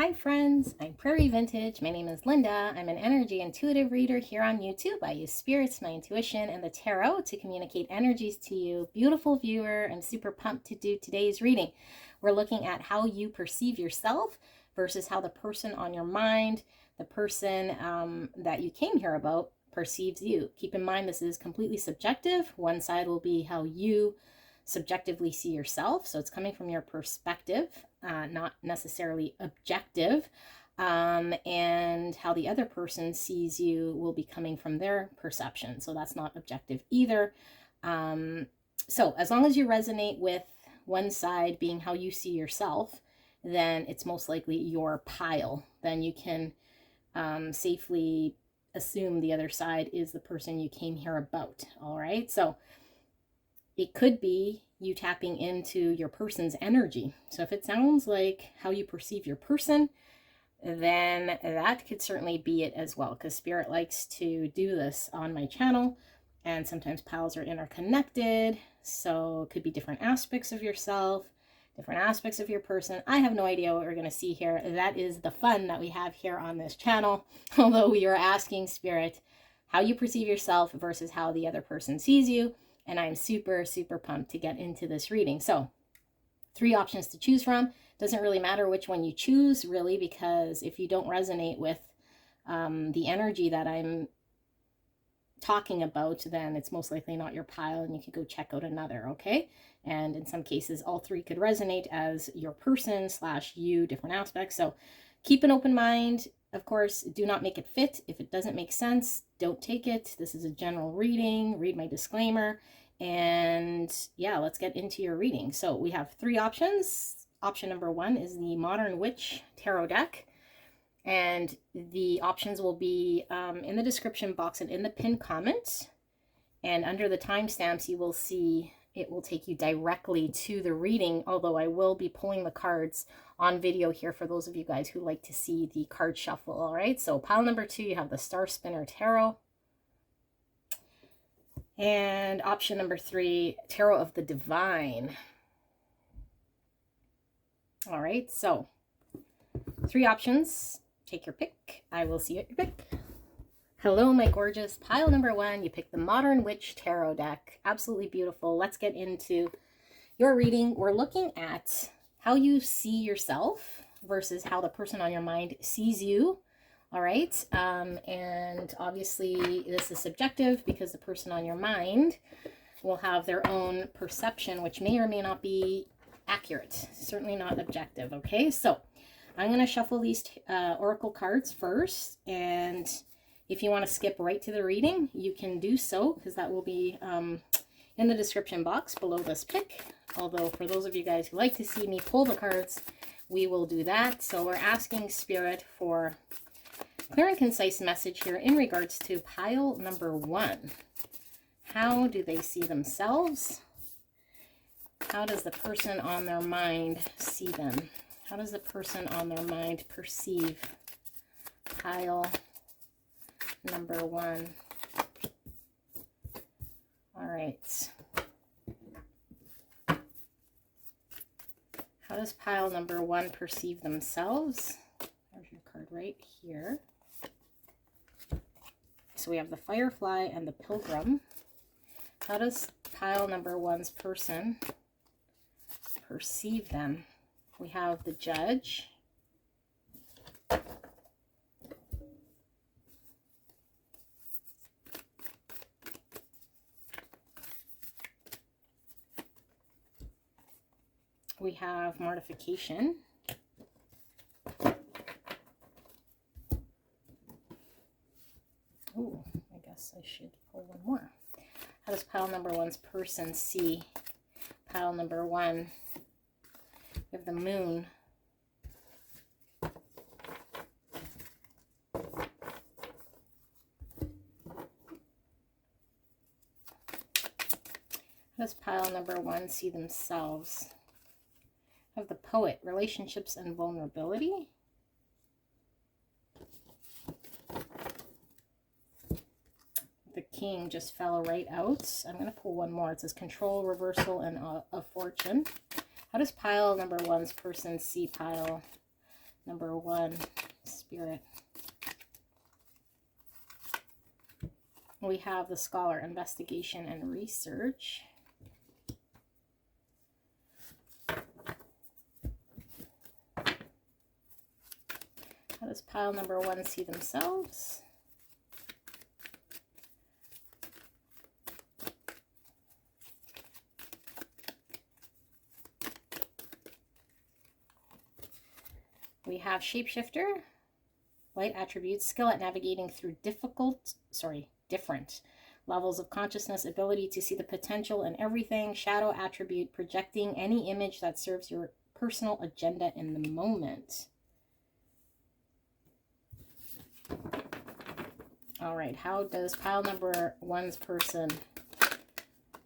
Hi friends, I'm Prairie Vintage. My name is Linda. I'm an energy intuitive reader here on YouTube. I use spirits, my intuition, and the tarot to communicate energies to you. Beautiful viewer, I'm super pumped to do today's reading. We're looking at how you perceive yourself versus how the person on your mind, the person that you came here about, perceives you. Keep in mind this is completely subjective. One side will be how you subjectively see yourself, so it's coming from your perspective, not necessarily objective, and how the other person sees you will be coming from their perception, so that's not objective either. So as long as you resonate with one side being how you see yourself, then it's most likely your pile. Then you can safely assume the other side is the person you came here about. All right, so it could be you tapping into your person's energy. So if it sounds like how you perceive your person, then that could certainly be it as well, because Spirit likes to do this on my channel, and sometimes piles are interconnected. So it could be different aspects of yourself, different aspects of your person. I have no idea what we're going to see here. That is the fun that we have here on this channel. Although we are asking Spirit how you perceive yourself versus how the other person sees you. And I'm super, super pumped to get into this reading. So 3 options to choose from. Doesn't really matter which one you choose, really, because if you don't resonate with the energy that I'm talking about, then it's most likely not your pile, and you could go check out another, okay? And in some cases, all 3 could resonate as your person / you, different aspects. So keep an open mind. Of course, do not make it fit. If it doesn't make sense, don't take it. This is a general reading. Read my disclaimer. And yeah, let's get into your reading. So we have 3 options. Option number 1 is the Modern Witch Tarot deck. And the options will be in the description box and in the pinned comment. And under the timestamps, you will see it will take you directly to the reading, although I will be pulling the cards on video here for those of you guys who like to see the card shuffle. All right, so pile number 2, you have the Star Spinner Tarot. And option number 3, Tarot of the Divine. All right, so 3 options. Take your pick. I will see you at your pick. Hello, my gorgeous. Pile number 1, you picked the Modern Witch Tarot deck. Absolutely beautiful. Let's get into your reading. We're looking at how you see yourself versus how the person on your mind sees you. All right. And obviously this is subjective because the person on your mind will have their own perception, which may or may not be accurate. Certainly not objective. Okay. So I'm going to shuffle these oracle cards first, and if you want to skip right to the reading, you can do so, because that will be in the description box below this pick. Although for those of you guys who like to see me pull the cards, we will do that. So we're asking Spirit for clear and concise message here in regards to pile number 1. How do they see themselves? How does the person on their mind see them? How does the person on their mind perceive pile number 1? All right. How does pile number 1 perceive themselves? There's your card right here. So we have the Firefly and the Pilgrim. How does pile number 1's person perceive them? We have the Judge. We have Mortification. Oh, I guess I should pull one more. How does pile number 1's person see pile number 1? We have the Moon. How does pile number 1 see themselves? We have the Poet, relationships and vulnerability. The King just fell right out. I'm going to pull one more. It says control, reversal, and a fortune. How does pile number 1's person see pile number 1, Spirit. We have the Scholar, investigation and research. How does pile number 1 see themselves? We have shapeshifter, light attributes, skill at navigating through different levels of consciousness, ability to see the potential in everything, shadow attribute, projecting any image that serves your personal agenda in the moment. All right, how does pile number 1's person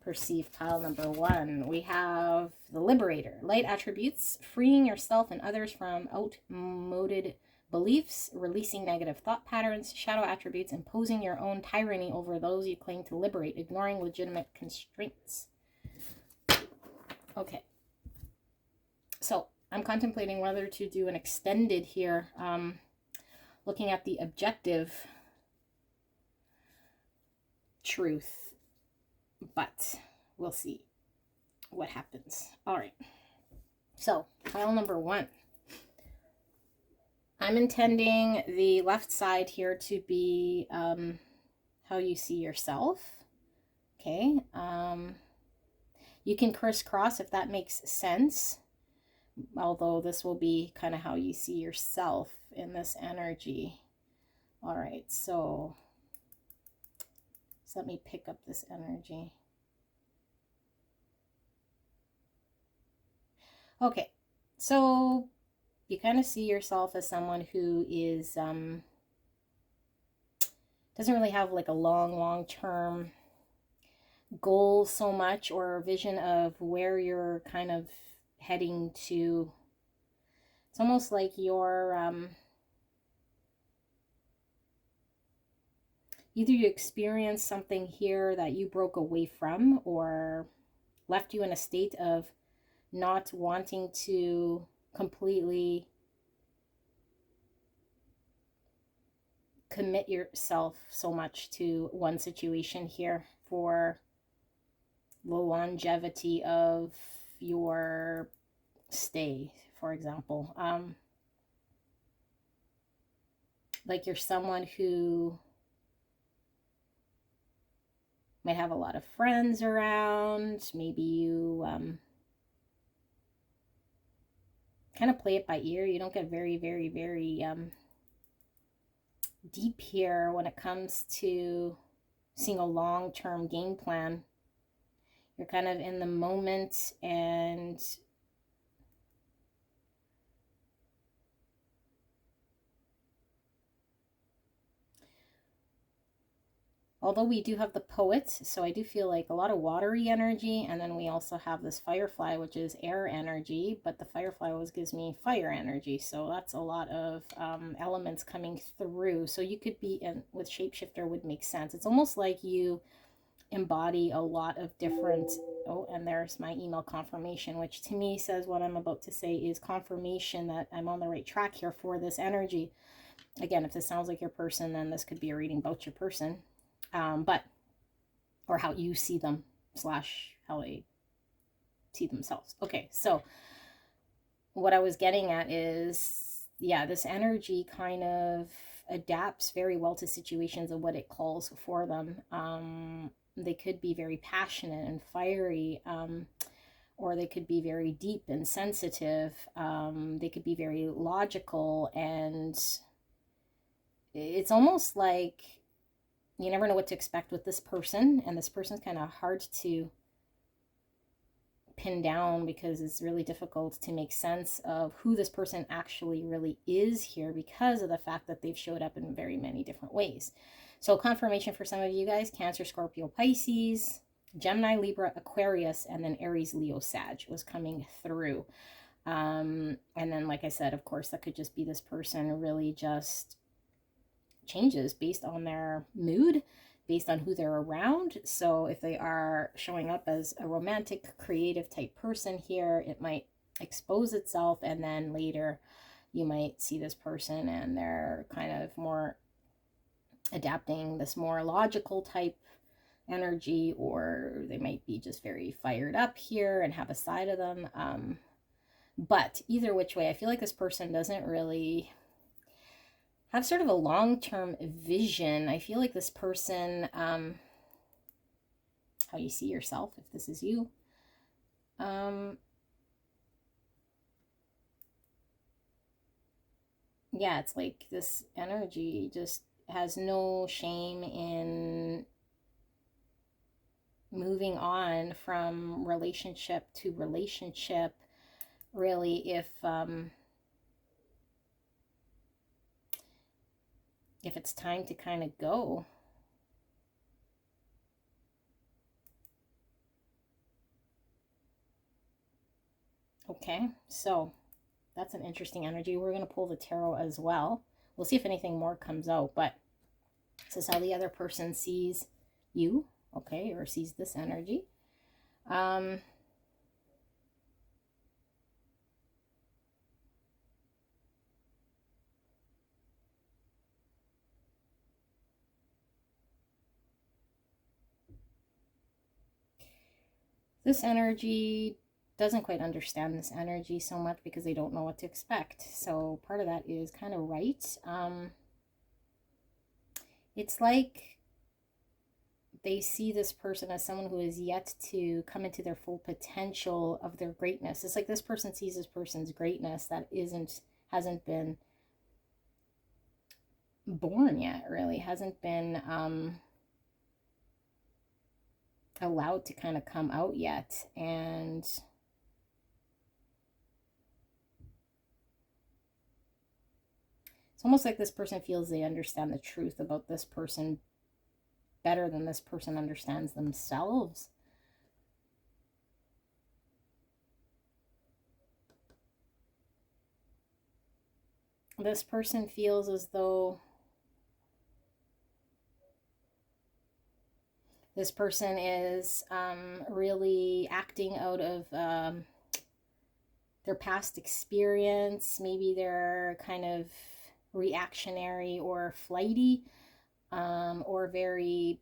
perceive pile number 1? We have the Liberator, light attributes, freeing yourself and others from outmoded beliefs, releasing negative thought patterns, shadow attributes, imposing your own tyranny over those you claim to liberate, ignoring legitimate constraints. Okay, so I'm contemplating whether to do an extended here, looking at the objective truth, but we'll see what happens. All right, so pile number 1. I'm intending the left side here to be how you see yourself. Okay. You can crisscross if that makes sense. Although this will be kind of how you see yourself in this energy. All right. So let me pick up this energy. Okay. So you kind of see yourself as someone who is, doesn't really have like a long-term goal so much, or a vision of where you're kind of heading to. It's almost like you're, either you experience something here that you broke away from, or left you in a state of not wanting to completely commit yourself so much to one situation here for the longevity of your stay, for example. Like you're someone who might have a lot of friends around. Maybe you kind of play it by ear. You don't get very deep here when it comes to seeing a long-term game plan. You're kind of in the moment, and although we do have the Poet, so I do feel like a lot of watery energy, and then we also have this Firefly, which is air energy, but the Firefly always gives me fire energy, so that's a lot of elements coming through. So you could be in with Shapeshifter would make sense. It's almost like you embody a lot of different, oh, and there's my email confirmation, which to me says what I'm about to say is confirmation that I'm on the right track here for this energy. Again, if this sounds like your person, then this could be a reading about your person. But, or how you see them / how they see themselves. Okay, so what I was getting at is, yeah, this energy kind of adapts very well to situations and what it calls for them. They could be very passionate and fiery, or they could be very deep and sensitive. They could be very logical, and it's almost like you never know what to expect with this person, and this person's kind of hard to pin down because it's really difficult to make sense of who this person actually really is here because of the fact that they've showed up in very many different ways. So confirmation for some of you guys: Cancer, Scorpio, Pisces, Gemini, Libra, Aquarius, and then Aries, Leo, Sag was coming through. And then, like I said, of course, that could just be this person really just changes based on their mood, based on who they're around. So if they are showing up as a romantic, creative type person here, it might expose itself, and then later you might see this person and they're kind of more adapting this more logical type energy, or they might be just very fired up here and have a side of them. But either which way, I feel like this person doesn't really have sort of a long-term vision. I feel like this person, how you see yourself, if this is you, yeah, it's like this energy just has no shame in moving on from relationship to relationship, really, if it's time to kind of go. Okay, so that's an interesting energy. We're going to pull the tarot as well. We'll see if anything more comes out, but this is how the other person sees you, okay, or sees this energy. This energy doesn't quite understand this energy so much because they don't know what to expect. So part of that is kind of right. It's like they see this person as someone who is yet to come into their full potential of their greatness. It's like this person sees this person's greatness that hasn't been born yet, really, hasn't been allowed to kind of come out yet. And it's almost like this person feels they understand the truth about this person better than this person understands themselves. This person feels as though this person is really acting out of their past experience. Maybe they're kind of reactionary or flighty, or very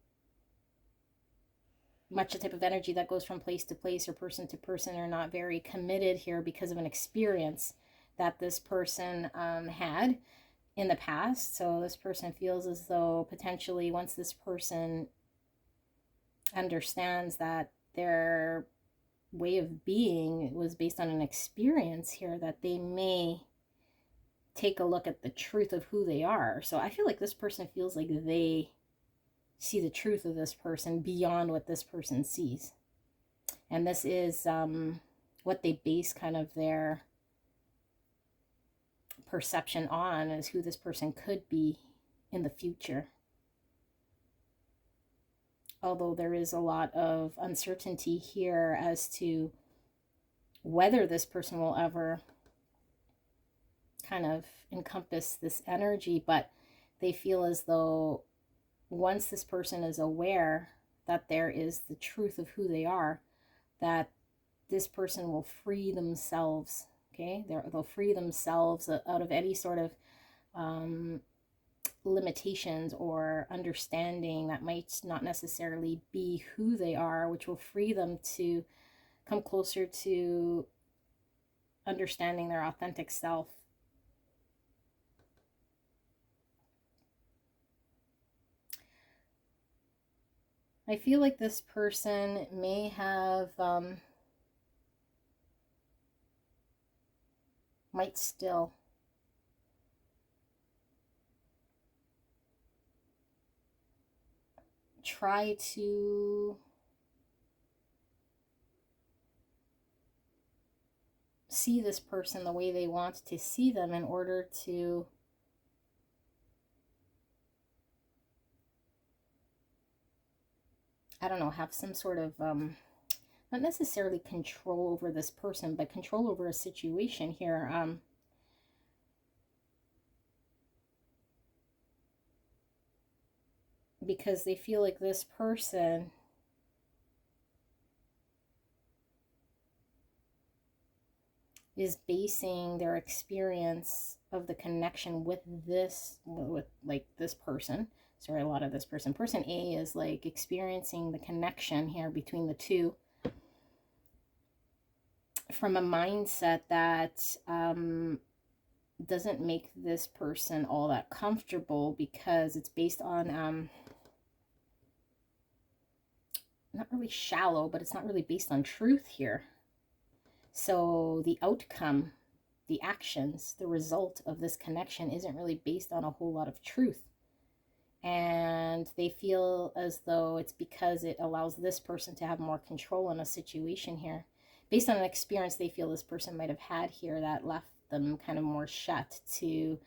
much the type of energy that goes from place to place or person to person, are not very committed here because of an experience that this person had in the past. So this person feels as though potentially once this person understands that their way of being was based on an experience here, that they may take a look at the truth of who they are. So I feel like this person feels like they see the truth of this person beyond what this person sees. And this is what they base kind of their perception on, is who this person could be in the future. Although there is a lot of uncertainty here as to whether this person will ever kind of encompass this energy, but they feel as though once this person is aware that there is the truth of who they are, that this person will free themselves, okay? They'll free themselves out of any sort of limitations or understanding that might not necessarily be who they are, which will free them to come closer to understanding their authentic self. I feel like this person may have might still try to see this person the way they want to see them in order to I don't know, have some sort of not necessarily control over this person, but control over a situation here. Because they feel like this person is basing their experience of the connection with like this person. Sorry, a lot of this person. Person A is like experiencing the connection here between the two from a mindset that doesn't make this person all that comfortable, because it's based on not really shallow, but it's not really based on truth here. So the outcome, the actions, the result of this connection isn't really based on a whole lot of truth. And they feel as though it's because it allows this person to have more control in a situation here. Based on an experience they feel this person might have had here that left them kind of more shut to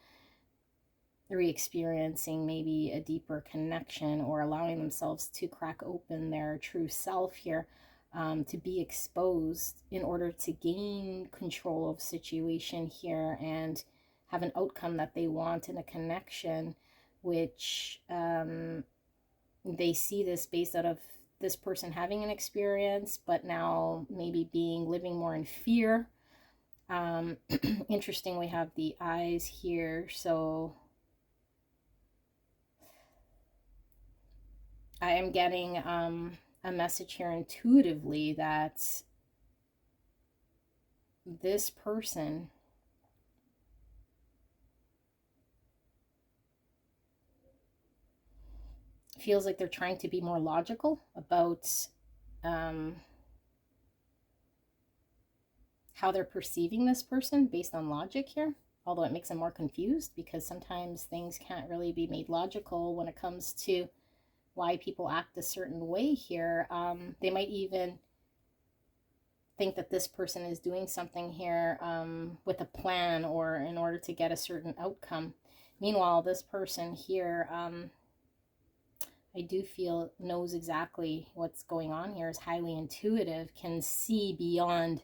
re-experiencing maybe a deeper connection, or allowing themselves to crack open their true self here, to be exposed in order to gain control of situation here and have an outcome that they want in a connection, which they see this based out of this person having an experience, but now maybe living more in fear. Interesting, we have the eyes here, so I am getting a message here intuitively that this person feels like they're trying to be more logical about how they're perceiving this person based on logic here, although it makes them more confused, because sometimes things can't really be made logical when it comes to why people act a certain way here. They might even think that this person is doing something here with a plan, or in order to get a certain outcome. Meanwhile, this person here, I do feel knows exactly what's going on here, is highly intuitive, can see beyond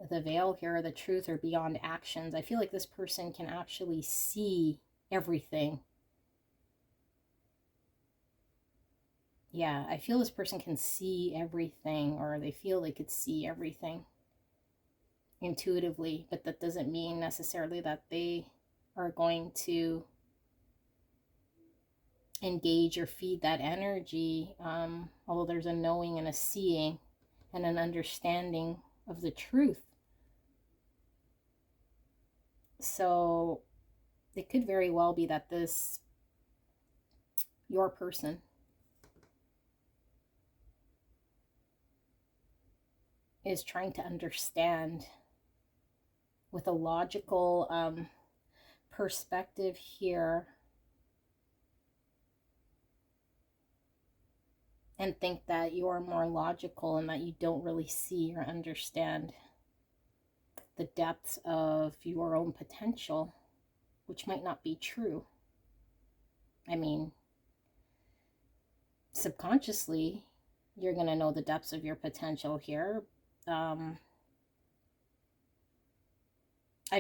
the veil here, the truth, or beyond actions. I feel like this person can actually see everything. Yeah, I feel this person can see everything, or they feel they could see everything intuitively, but that doesn't mean necessarily that they are going to engage or feed that energy, although there's a knowing and a seeing and an understanding of the truth. So it could very well be that your person, is trying to understand with a logical perspective here, and think that you're more logical and that you don't really see or understand the depths of your own potential, which might not be true. I mean, subconsciously, you're going to know the depths of your potential here. I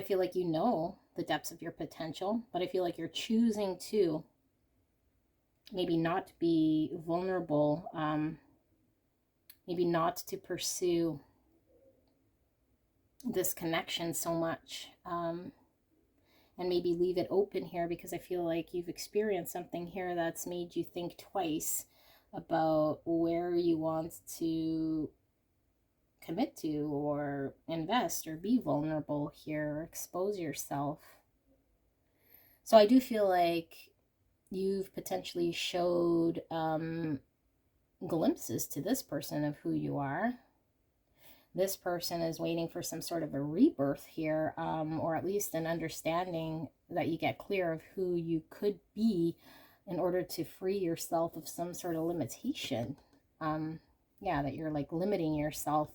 feel like you know the depths of your potential, but I feel like you're choosing to maybe not be vulnerable, maybe not to pursue this connection so much, and maybe leave it open here, because I feel like you've experienced something here that's made you think twice about where you want to commit to, or invest, or be vulnerable here, or expose yourself. So I do feel like you've potentially showed glimpses to this person of who you are. This person is waiting for some sort of a rebirth here, or at least an understanding that you get clear of who you could be in order to free yourself of some sort of limitation. Yeah, that you're like limiting yourself,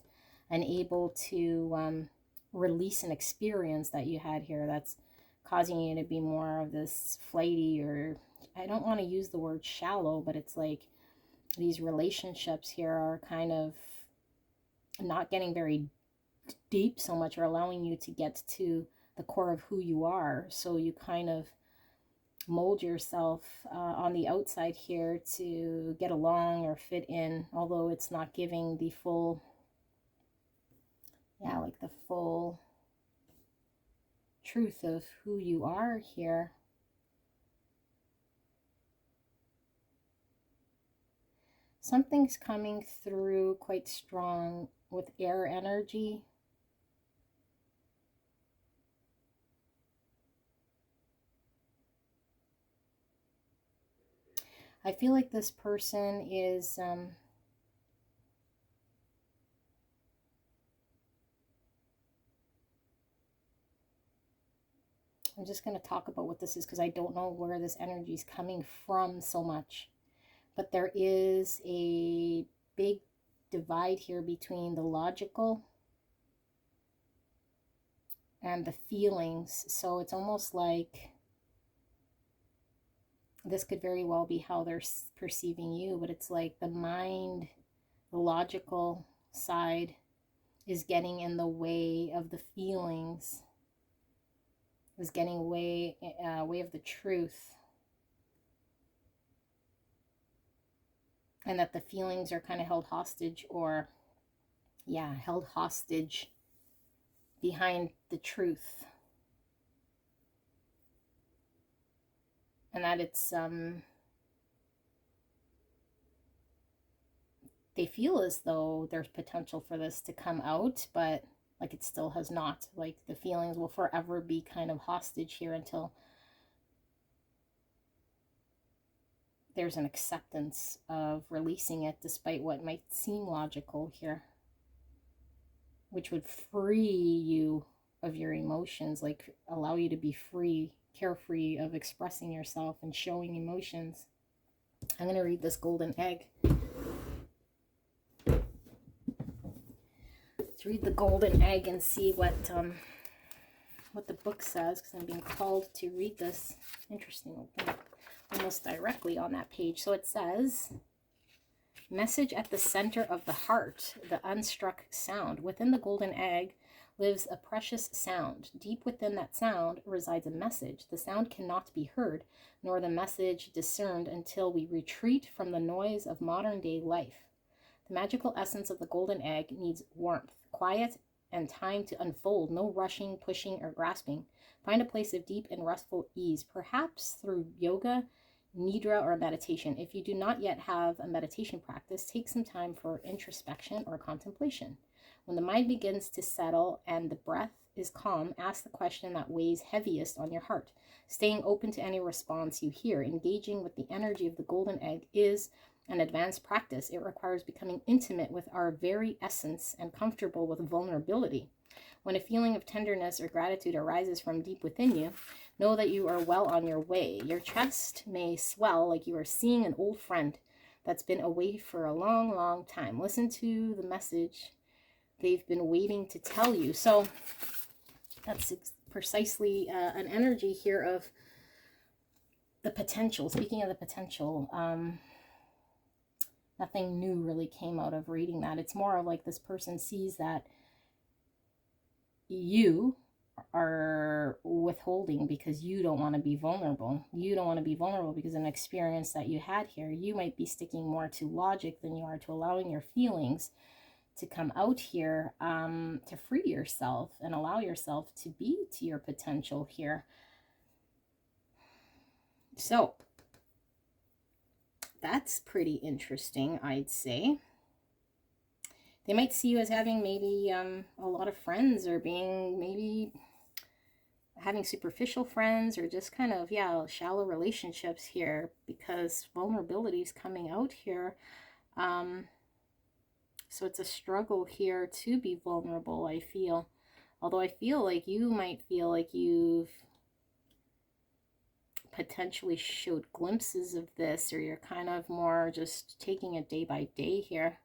and able to release an experience that you had here that's causing you to be more of this flighty, or I don't want to use the word shallow, but it's like these relationships here are kind of not getting very deep so much, or allowing you to get to the core of who you are. So you kind of mold yourself on the outside here to get along or fit in, although it's not giving the full, yeah, like the full truth of who you are here. Something's coming through quite strong with air energy. I feel like this person is I'm just going to talk about what this is because I don't know where this energy is coming from so much. But there is a big divide here between the logical and the feelings. So it's almost like this could very well be how they're perceiving you, but it's like the mind, the logical side is getting in the way of the feelings, is getting way of the truth. And that the feelings are kind of held hostage, or held hostage behind the truth. And that it's they feel as though there's potential for this to come out, but like it still has not. Like the feelings will forever be kind of hostage here until there's an acceptance of releasing it, despite what might seem logical here, which would free you of your emotions, like allow you to be free, carefree of expressing yourself and showing emotions. I'm going to read this golden egg. Let's read the golden egg and see what the book says, because I'm being called to read this interesting thing almost directly on that page. So it says, message at the center of the heart, the unstruck sound. Within the golden egg lives a precious sound. Deep within that sound resides a message. The sound cannot be heard, nor the message discerned until we retreat from the noise of modern day life. The magical essence of the golden egg needs warmth, quiet, and time to unfold. No rushing, pushing, or grasping. Find a place of deep and restful ease, perhaps through yoga, nidra, or meditation. If you do not yet have a meditation practice, take some time for introspection or contemplation. When the mind begins to settle and the breath is calm, ask the question that weighs heaviest on your heart. Staying open to any response you hear, engaging with the energy of the golden egg is an advanced practice. It requires becoming intimate with our very essence and comfortable with vulnerability. When a feeling of tenderness or gratitude arises from deep within you, know that you are well on your way. Your chest may swell like you are seeing an old friend that's been away for a long, long time. Listen to the message they've been waiting to tell you. So that's precisely an energy here of the potential. Speaking of the potential, nothing new really came out of reading that. It's more of like this person sees that you are withholding because you don't want to be vulnerable. You don't want to be vulnerable because of an experience that you had here. You might be sticking more to logic than you are to allowing your feelings to come out here, to free yourself and allow yourself to be to your potential here. So that's pretty interesting, I'd say. They might see you as having maybe a lot of friends, or being maybe having superficial friends, or just kind of, shallow relationships here, because vulnerability is coming out here. So it's a struggle here to be vulnerable, I feel. Although I feel like you might feel like you've potentially showed glimpses of this, or you're kind of more just taking it day by day here.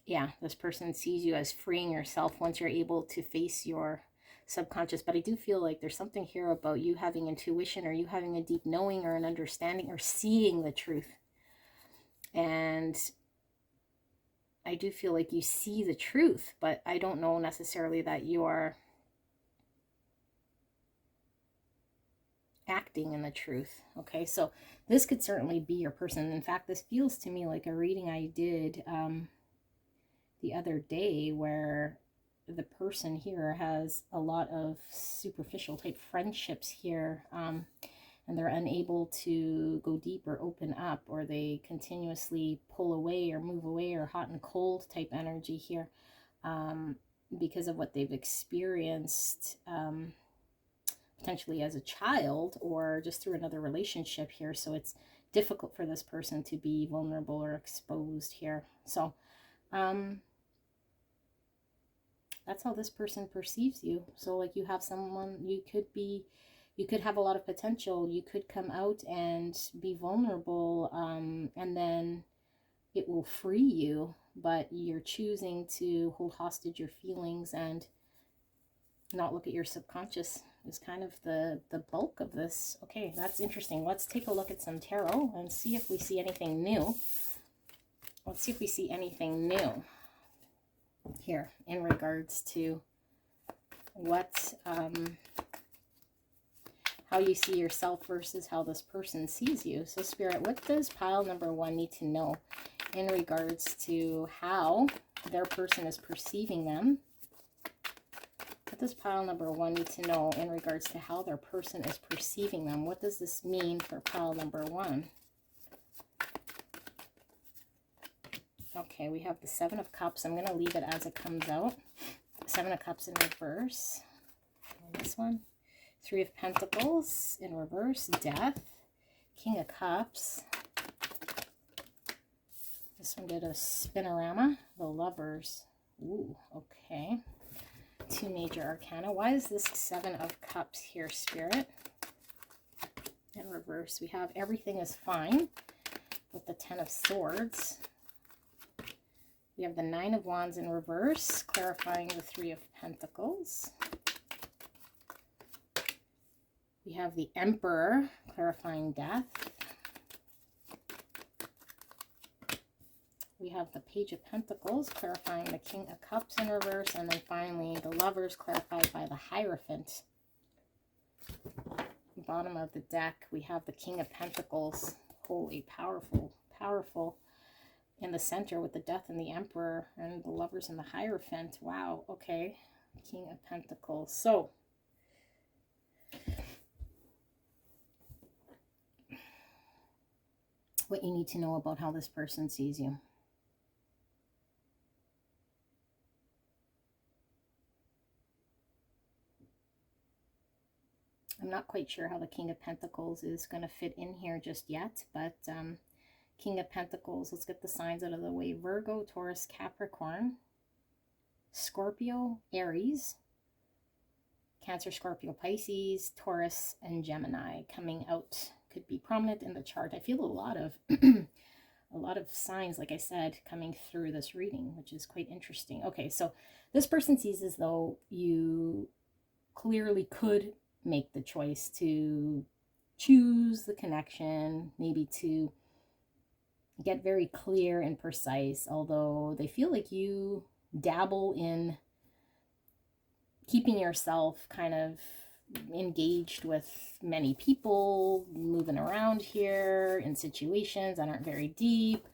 Yeah, this person sees you as freeing yourself once you're able to face your subconscious. But I do feel like there's something here about you having intuition, or you having a deep knowing or an understanding, or seeing the truth. And I do feel like you see the truth, but I don't know necessarily that you're acting in the truth. Okay, so this could certainly be your person. In fact, this feels to me like a reading I did the other day, where the person here has a lot of superficial type friendships here, and they're unable to go deep or open up, or they continuously pull away or move away, or hot and cold type energy here, because of what they've experienced, potentially as a child or just through another relationship here. So it's difficult for this person to be vulnerable or exposed here. So that's how this person perceives you. So like, you have someone, you could have a lot of potential. You could come out and be vulnerable, and then it will free you, but you're choosing to hold hostage your feelings and not look at your subconscious is kind of the bulk of this. Okay, that's interesting. Let's take a look at some tarot and see if we see anything new. Let's see if we see anything new here in regards to what, how you see yourself versus how this person sees you. So Spirit, what does pile number 1 need to know in regards to how their person is perceiving them? What does pile number 1 need to know in regards to how their person is perceiving them? What does this mean for pile number 1? Okay, we have the 7 of Cups. I'm going to leave it as it comes out. 7 of Cups in reverse. And this one. 3 of Pentacles in reverse. Death. King of Cups. This one did a spinorama. The Lovers. Ooh, okay. 2 major arcana. Why is this 7 of Cups here, Spirit? In reverse, we have everything is fine with the 10 of Swords. We have the 9 of Wands in reverse, clarifying the 3 of Pentacles. We have the Emperor, clarifying death. We have the Page of Pentacles, clarifying the King of Cups in reverse. And then finally, the Lovers, clarified by the Hierophant. Bottom of the deck, we have the King of Pentacles. Holy, powerful, powerful. In the center with the Death and the Emperor, and the Lovers and the Hierophant. Wow, okay. King of Pentacles. So, what you need to know about how this person sees you. I'm not quite sure how the King of Pentacles is going to fit in here just yet, but King of Pentacles, let's get the signs out of the way. Virgo, Taurus, Capricorn, Scorpio, Aries, Cancer, Scorpio, Pisces, Taurus, and Gemini coming out. Could be prominent in the chart. I feel a lot of a lot of signs, like I said, coming through this reading, which is quite interesting. Okay, so this person sees as though you clearly could make the choice to choose the connection, maybe to get very clear and precise, although they feel like you dabble in keeping yourself kind of engaged with many people, moving around here in situations that aren't very deep,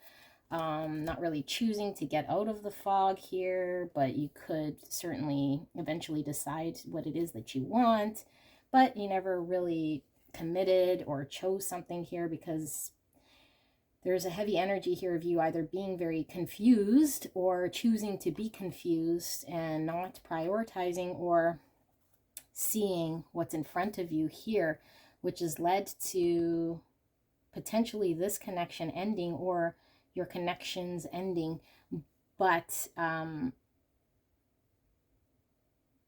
not really choosing to get out of the fog here, but you could certainly eventually decide what it is that you want, but you never really committed or chose something here because there's a heavy energy here of you either being very confused or choosing to be confused and not prioritizing or seeing what's in front of you here, which has led to potentially this connection ending or your connections ending. But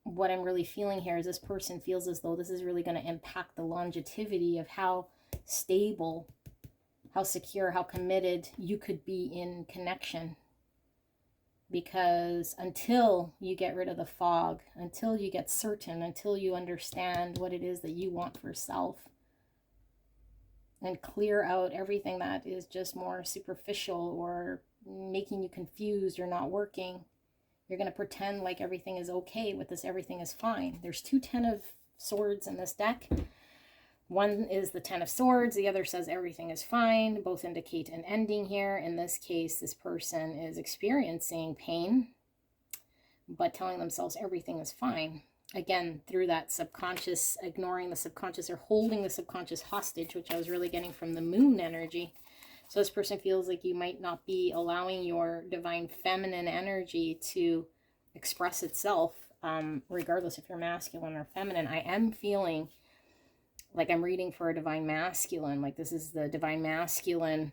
what I'm really feeling here is this person feels as though this is really going to impact the longevity of how stable, how secure, how committed you could be in connection. Because until you get rid of the fog, until you get certain, until you understand what it is that you want for self, and clear out everything that is just more superficial or making you confused or not working, you're going to pretend like everything is okay with this, everything is fine. There's 2 10 of Swords in this deck. One is the Ten of Swords, the other says everything is fine. Both indicate an ending here. In this case, this person is experiencing pain, but telling themselves everything is fine. Again, through that subconscious, ignoring the subconscious or holding the subconscious hostage, which I was really getting from the moon energy. So this person feels like you might not be allowing your divine feminine energy to express itself, regardless if you're masculine or feminine. I am feeling like I'm reading for a divine masculine, like this is the divine masculine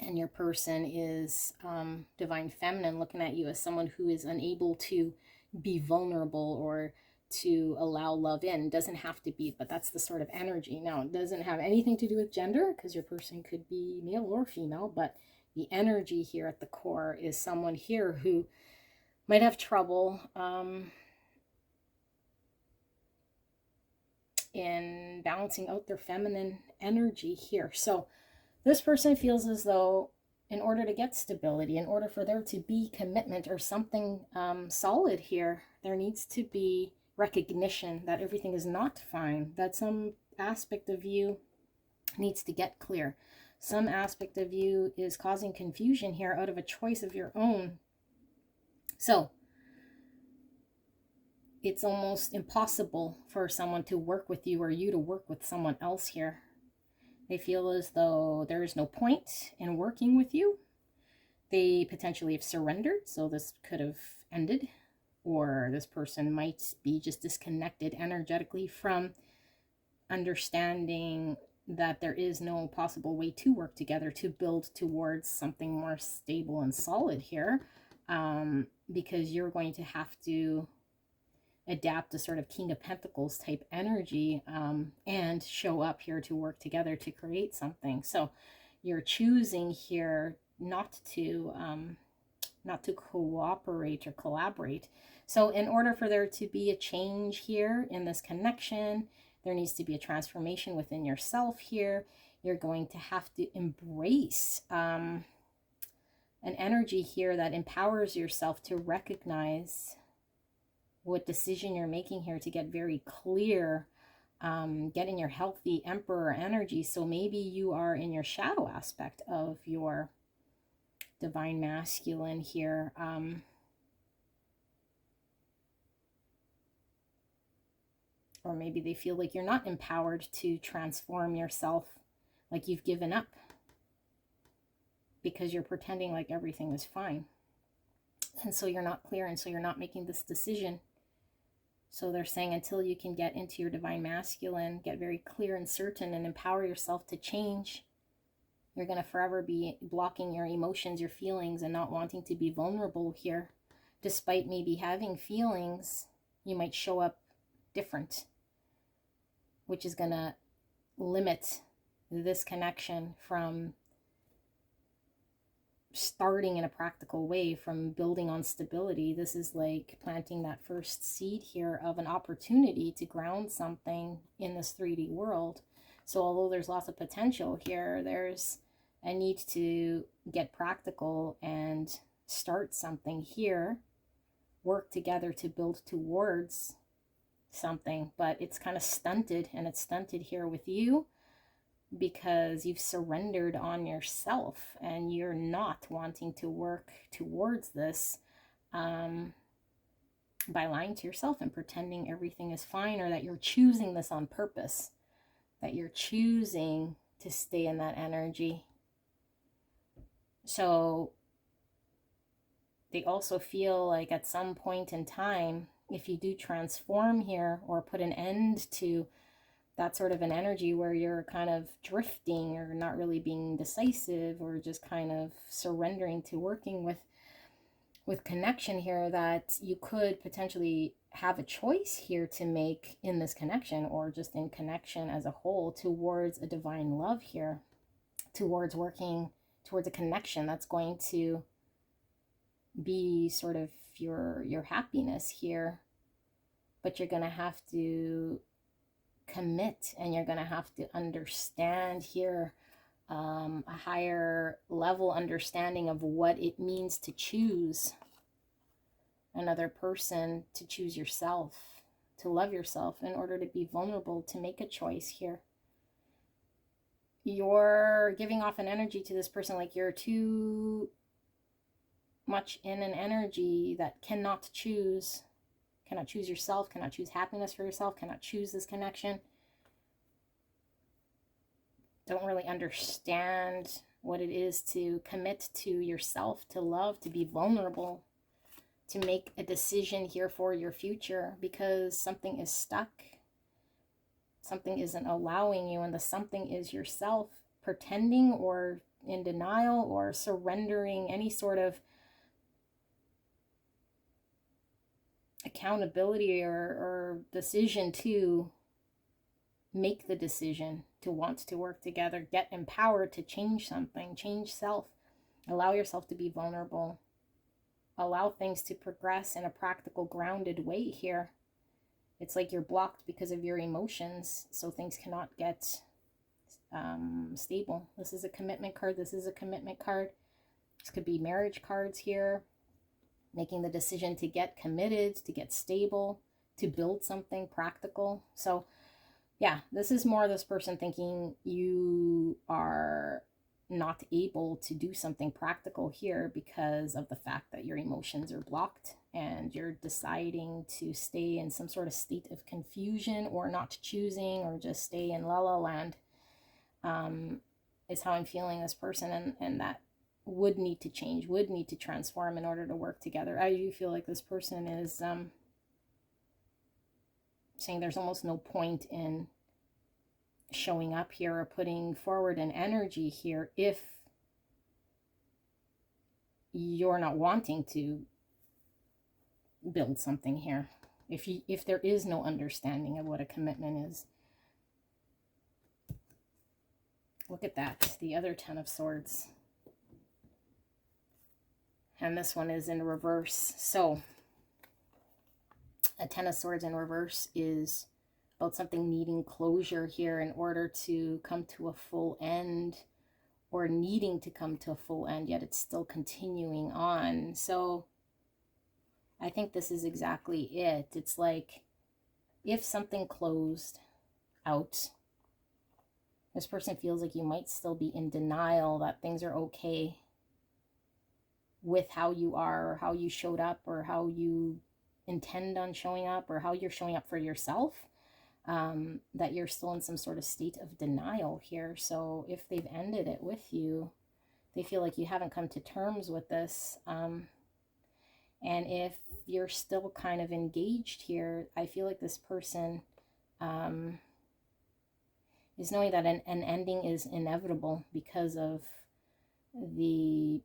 and your person is divine feminine, looking at you as someone who is unable to be vulnerable or to allow love in. Doesn't have to be, but that's the sort of energy. Now, it doesn't have anything to do with gender, because your person could be male or female, but the energy here at the core is someone here who might have trouble in balancing out their feminine energy here. So this person feels as though in order to get stability, in order for there to be commitment or something solid here, there needs to be recognition that everything is not fine, that some aspect of you needs to get clear. Some aspect of you is causing confusion here out of a choice of your own. So it's almost impossible for someone to work with you or you to work with someone else here. They feel as though there is no point in working with you. They potentially have surrendered, so this could have ended, or this person might be just disconnected energetically from understanding that there is no possible way to work together to build towards something more stable and solid here, because you're going to have to adapt a sort of King of Pentacles type energy and show up here to work together to create something. So you're choosing here not to cooperate or collaborate. So in order for there to be a change here in this connection, there needs to be a transformation within yourself here. You're going to have to embrace an energy here that empowers yourself to recognize what decision you're making here, to get very clear, get in your healthy emperor energy. So maybe you are in your shadow aspect of your divine masculine here. Or maybe they feel like you're not empowered to transform yourself, like you've given up because you're pretending like everything is fine. And so you're not clear, and so you're not making this decision. So they're saying until you can get into your divine masculine, get very clear and certain and empower yourself to change, you're going to forever be blocking your emotions, your feelings, and not wanting to be vulnerable here. Despite maybe having feelings, you might show up different, which is going to limit this connection from starting in a practical way, from building on stability. This is like planting that first seed here of an opportunity to ground something in this 3D world. So although there's lots of potential here, there's a need to get practical and start something here, work together to build towards something. But it's kind of stunted, and it's stunted here with you because you've surrendered on yourself and you're not wanting to work towards this by lying to yourself and pretending everything is fine, or that you're choosing this on purpose, that you're choosing to stay in that energy. So they also feel like at some point in time, if you do transform here or put an end to that sort of an energy where you're kind of drifting or not really being decisive or just kind of surrendering to working with connection here, that you could potentially have a choice here to make in this connection, or just in connection as a whole, towards a divine love here, towards working towards a connection that's going to be sort of your happiness here. But you're going to have to commit, and you're going to have to understand here a higher level understanding of what it means to choose another person, to choose yourself, to love yourself, in order to be vulnerable, to make a choice here. you're giving off an energy to this person like you're too much in an energy that cannot choose yourself, cannot choose happiness for yourself, cannot choose this connection. Don't really understand what it is to commit to yourself, to love, to be vulnerable, to make a decision here for your future, because something is stuck. Something isn't allowing you, and the something is yourself pretending or in denial or surrendering any sort of accountability or decision to make the decision to want to work together, get empowered to change something, change self, allow yourself to be vulnerable, allow things to progress in a practical, grounded way here. It's like you're blocked because of your emotions, so things cannot get stable. This is a commitment card. This is a commitment card. This could be marriage cards here, making the decision to get committed, to get stable, to build something practical. So yeah, this is more this person thinking you are not able to do something practical here because of the fact that your emotions are blocked, and you're deciding to stay in some sort of state of confusion or not choosing, or just stay in la la land, is how I'm feeling this person. And that would need to change, would need to transform in order to work together. I do feel like this person is saying there's almost no point in showing up here or putting forward an energy here if you're not wanting to build something here, if there is no understanding of what a commitment is. Look at that, the other 10 of Swords, and this one is in reverse. So a 10 of Swords in reverse is about something needing closure here in order to come to a full end, or needing to come to a full end, yet it's still continuing on. So I think this is exactly it. It's like if something closed out, this person feels like you might still be in denial that things are okay with how you are, or how you showed up, or how you intend on showing up, or how you're showing up for yourself. That you're still in some sort of state of denial here. So if they've ended it with you, they feel like you haven't come to terms with this. And if you're still kind of engaged here, I feel like this person is knowing that an ending is inevitable because of the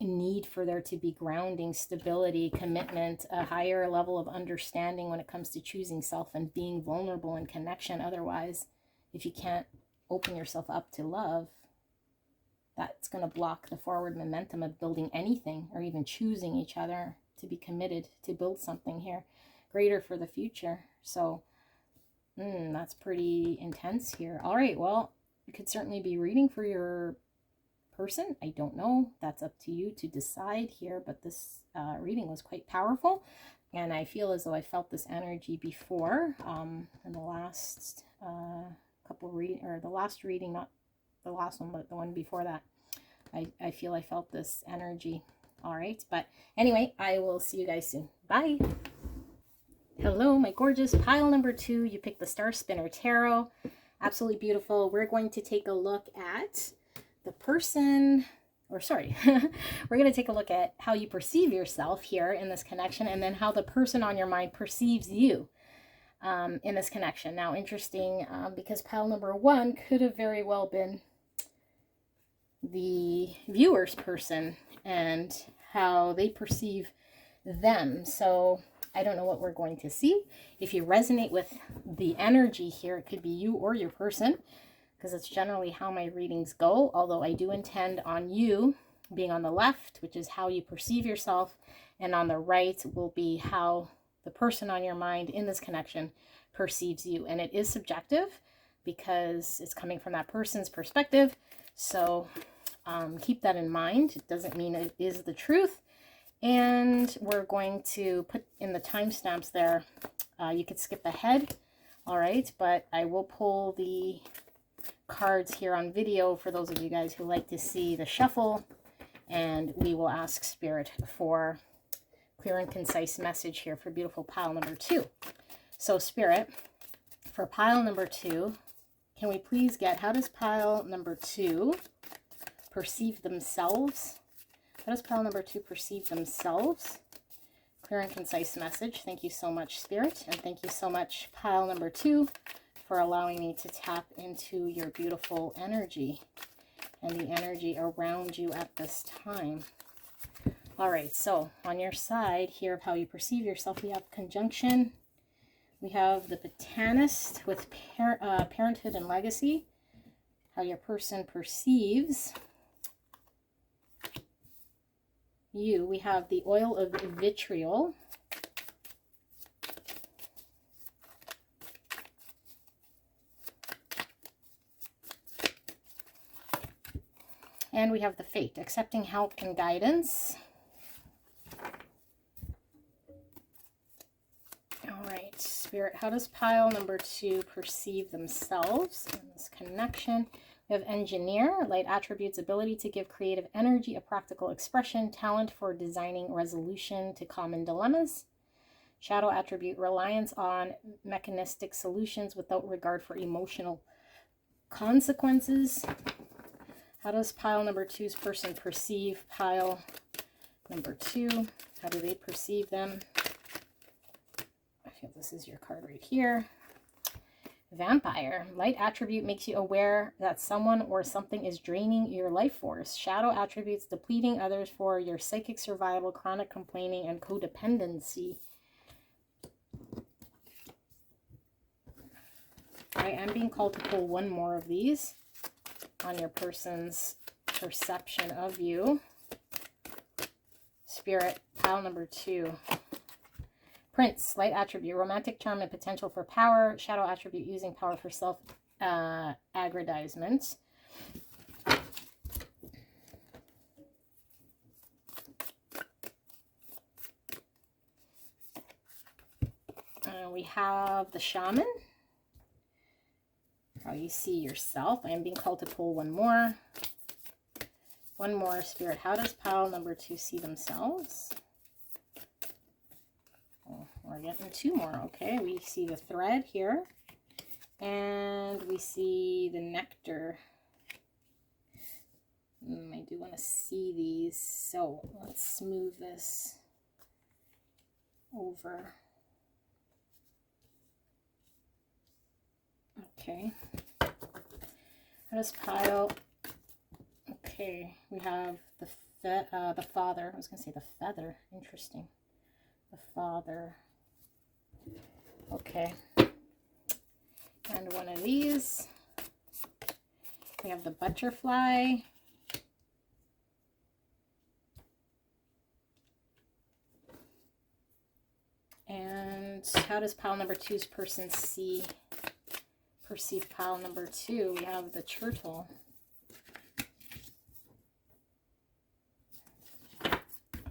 need for there to be grounding, stability, commitment, a higher level of understanding when it comes to choosing self and being vulnerable in connection. Otherwise, if you can't open yourself up to love, that's going to block the forward momentum of building anything, or even choosing each other to be committed to build something here greater for the future. So that's pretty intense here. All right, well, it could certainly be reading for your person. I don't know. That's up to you to decide here, but this reading was quite powerful, and I feel as though I felt this energy before in the last the last reading, not the last one, but the one before that. I feel I felt this energy. All right, but anyway, I will see you guys soon. Bye. Hello, my gorgeous pile number 2. You picked the Star Spinner Tarot. Absolutely beautiful. We're going to take a look at the person, or sorry, we're going to take a look at how you perceive yourself here in this connection, and then how the person on your mind perceives you in this connection. Now, interesting, because pile number 1 could have very well been the viewer's person and how they perceive them. So I don't know what we're going to see. If you resonate with the energy here, it could be you or your person, because it's generally how my readings go, although I do intend on you being on the left, which is how you perceive yourself, and on the right will be how the person on your mind in this connection perceives you. And it is subjective because it's coming from that person's perspective, so keep that in mind. It doesn't mean it is the truth. And we're going to put in the timestamps there. You could skip ahead, all right, but I will pull the cards here on video for those of you guys who like to see the shuffle, and we will ask Spirit for clear and concise message here for beautiful pile number 2. So Spirit, for pile number 2, can we please get, how does pile number 2 perceive themselves? How does pile number 2 perceive themselves? Clear and concise message. Thank you so much, Spirit. And thank you so much, pile number 2, for allowing me to tap into your beautiful energy and the energy around you at this time. All right, so on your side here of how you perceive yourself, we have conjunction. We have the botanist with parenthood and legacy. How your person perceives you. We have the oil of vitriol. And we have the fate, accepting help and guidance. All right, Spirit, how does pile number 2 perceive themselves in this connection? We have engineer, light attributes, ability to give creative energy, a practical expression, talent for designing resolution to common dilemmas. Shadow attribute, reliance on mechanistic solutions without regard for emotional consequences. How does pile number 2's person perceive pile number 2? How do they perceive them? I feel this is your card right here. Vampire. Light attribute makes you aware that someone or something is draining your life force. Shadow attributes depleting others for your psychic survival, chronic complaining, and codependency. I am being called to pull one more of these on your person's perception of you. Spirit, pile number 2. Prince, light attribute, romantic charm and potential for power. Shadow attribute, using power for self-aggrandizement. We have the shaman. How you see yourself. I am being called to pull one more. One more, Spirit. How does pile number 2 see themselves? Oh, we're getting 2 more. Okay, we see the thread here. And we see the nectar. I do want to see these. So let's smooth this over. Okay. How does pile? Okay, we have the father. I was gonna say the feather. Interesting. The father. Okay. And one of these. We have the butterfly. And how does pile number 2's person perceive pile number 2? We have the turtle.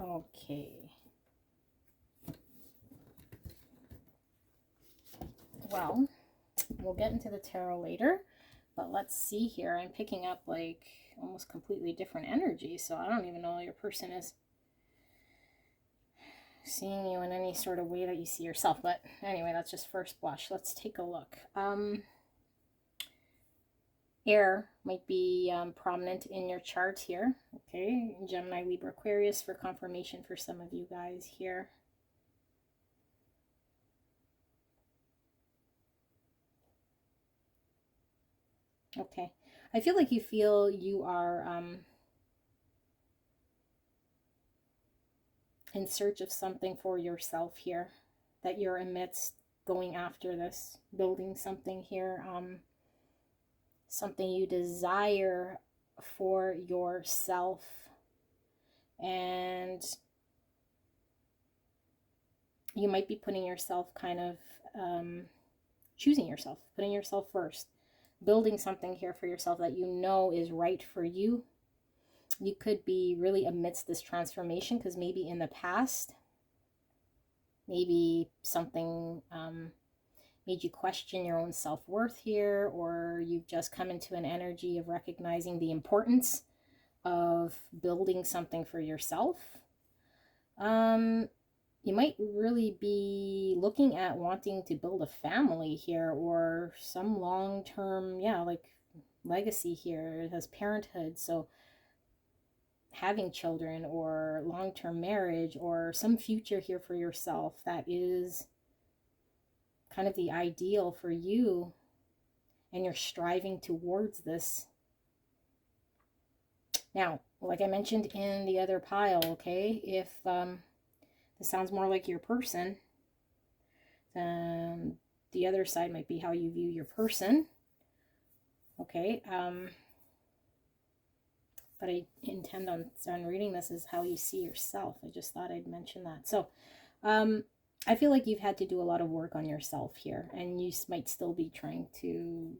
Okay. Well, we'll get into the tarot later, but let's see here. I'm picking up like almost completely different energy, so I don't even know your person is seeing you in any sort of way that you see yourself. But anyway, that's just first blush. Let's take a look. Air might be prominent in your chart here. Okay, Gemini, Libra, Aquarius for confirmation for some of you guys here. Okay, I feel like you are in search of something for yourself here, that you're amidst going after this, building something here, something you desire for yourself, and you might be putting yourself kind of choosing yourself, putting yourself first, building something here for yourself that you know is right for you. You could be really amidst this transformation because maybe in the past, maybe something made you question your own self-worth here, or you've just come into an energy of recognizing the importance of building something for yourself. You might really be looking at wanting to build a family here, or some long-term, yeah, like legacy here. It has parenthood, so having children or long-term marriage or some future here for yourself that is kind of the ideal for you, and you're striving towards this. Now, like I mentioned in the other pile, okay, if this sounds more like your person, the other side might be how you view your person, okay, but I intend on reading this as how you see yourself. I just thought I'd mention that. So I feel like you've had to do a lot of work on yourself here, and you might still be trying to,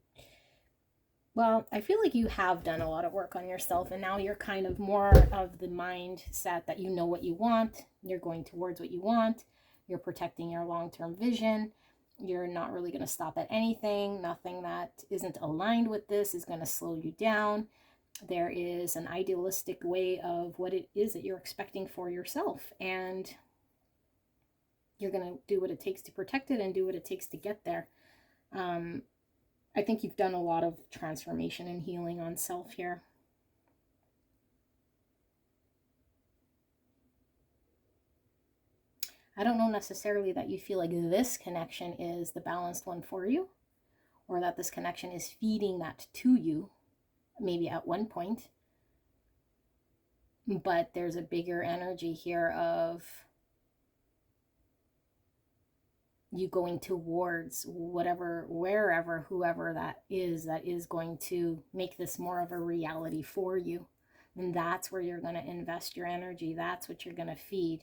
well, I feel like you have done a lot of work on yourself, and now you're kind of more of the mindset that you know what you want, you're going towards what you want, you're protecting your long-term vision, you're not really going to stop at anything, nothing that isn't aligned with this is going to slow you down. There is an idealistic way of what it is that you're expecting for yourself, and you're going to do what it takes to protect it and do what it takes to get there. I think you've done a lot of transformation and healing on self here. I don't know necessarily that you feel like this connection is the balanced one for you, or that this connection is feeding that to you, maybe at one point. But there's a bigger energy here of you going towards whatever, wherever, whoever that is going to make this more of a reality for you. And that's where you're going to invest your energy. That's what you're going to feed.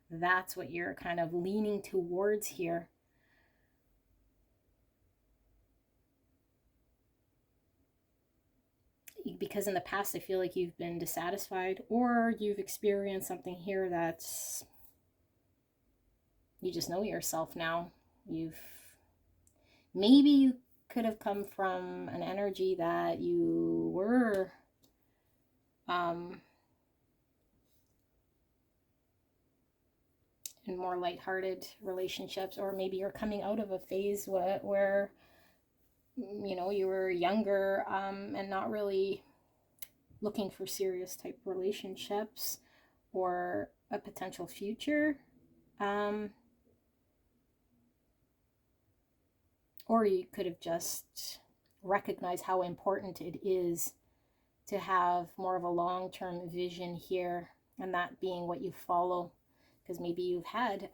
That's what you're kind of leaning towards here. Because in the past, I feel like you've been dissatisfied, or you've experienced something here that's, you just know yourself now. Maybe you could have come from an energy that you were in more lighthearted relationships, or maybe you're coming out of a phase where you know, you were younger and not really looking for serious type relationships or a potential future. Or you could have just recognized how important it is to have more of a long-term vision here, and that being what you follow, because maybe you've had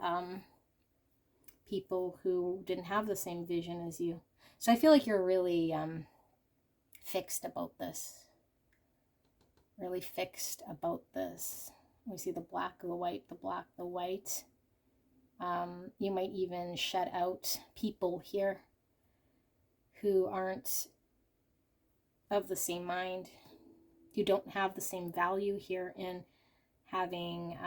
people who didn't have the same vision as you. So I feel like you're really fixed about this. Really fixed about this. We see the black, the white, the black, the white. You might even shut out people here who aren't of the same mind. You don't have the same value here in having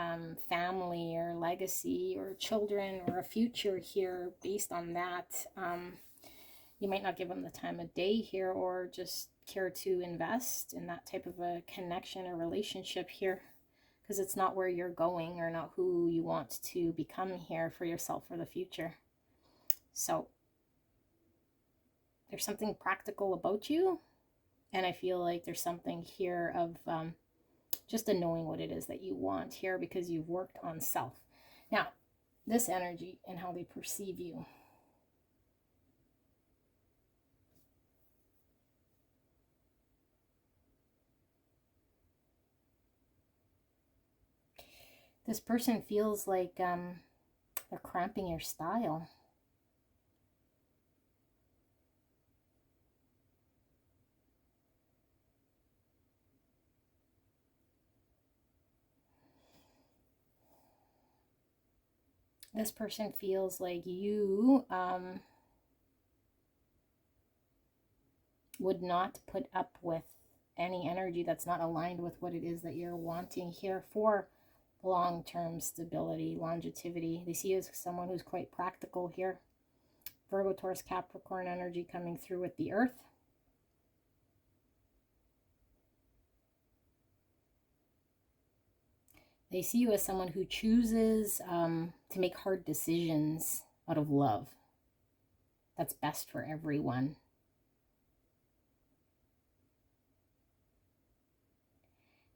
family or legacy or children or a future here based on that. You might not give them the time of day here, or just care to invest in that type of a connection or relationship here, because it's not where you're going or not who you want to become here for yourself for the future. So there's something practical about you, and I feel like there's something here of just a knowing what it is that you want here, because you've worked on self. Now, this energy and how they perceive you. This person feels like they're cramping your style. This person feels like you would not put up with any energy that's not aligned with what it is that you're wanting here for long-term stability, longevity. They see you as someone who's quite practical here, Virgo, Taurus, Capricorn energy coming through with the earth. They see you as someone who chooses to make hard decisions out of love. That's best for everyone.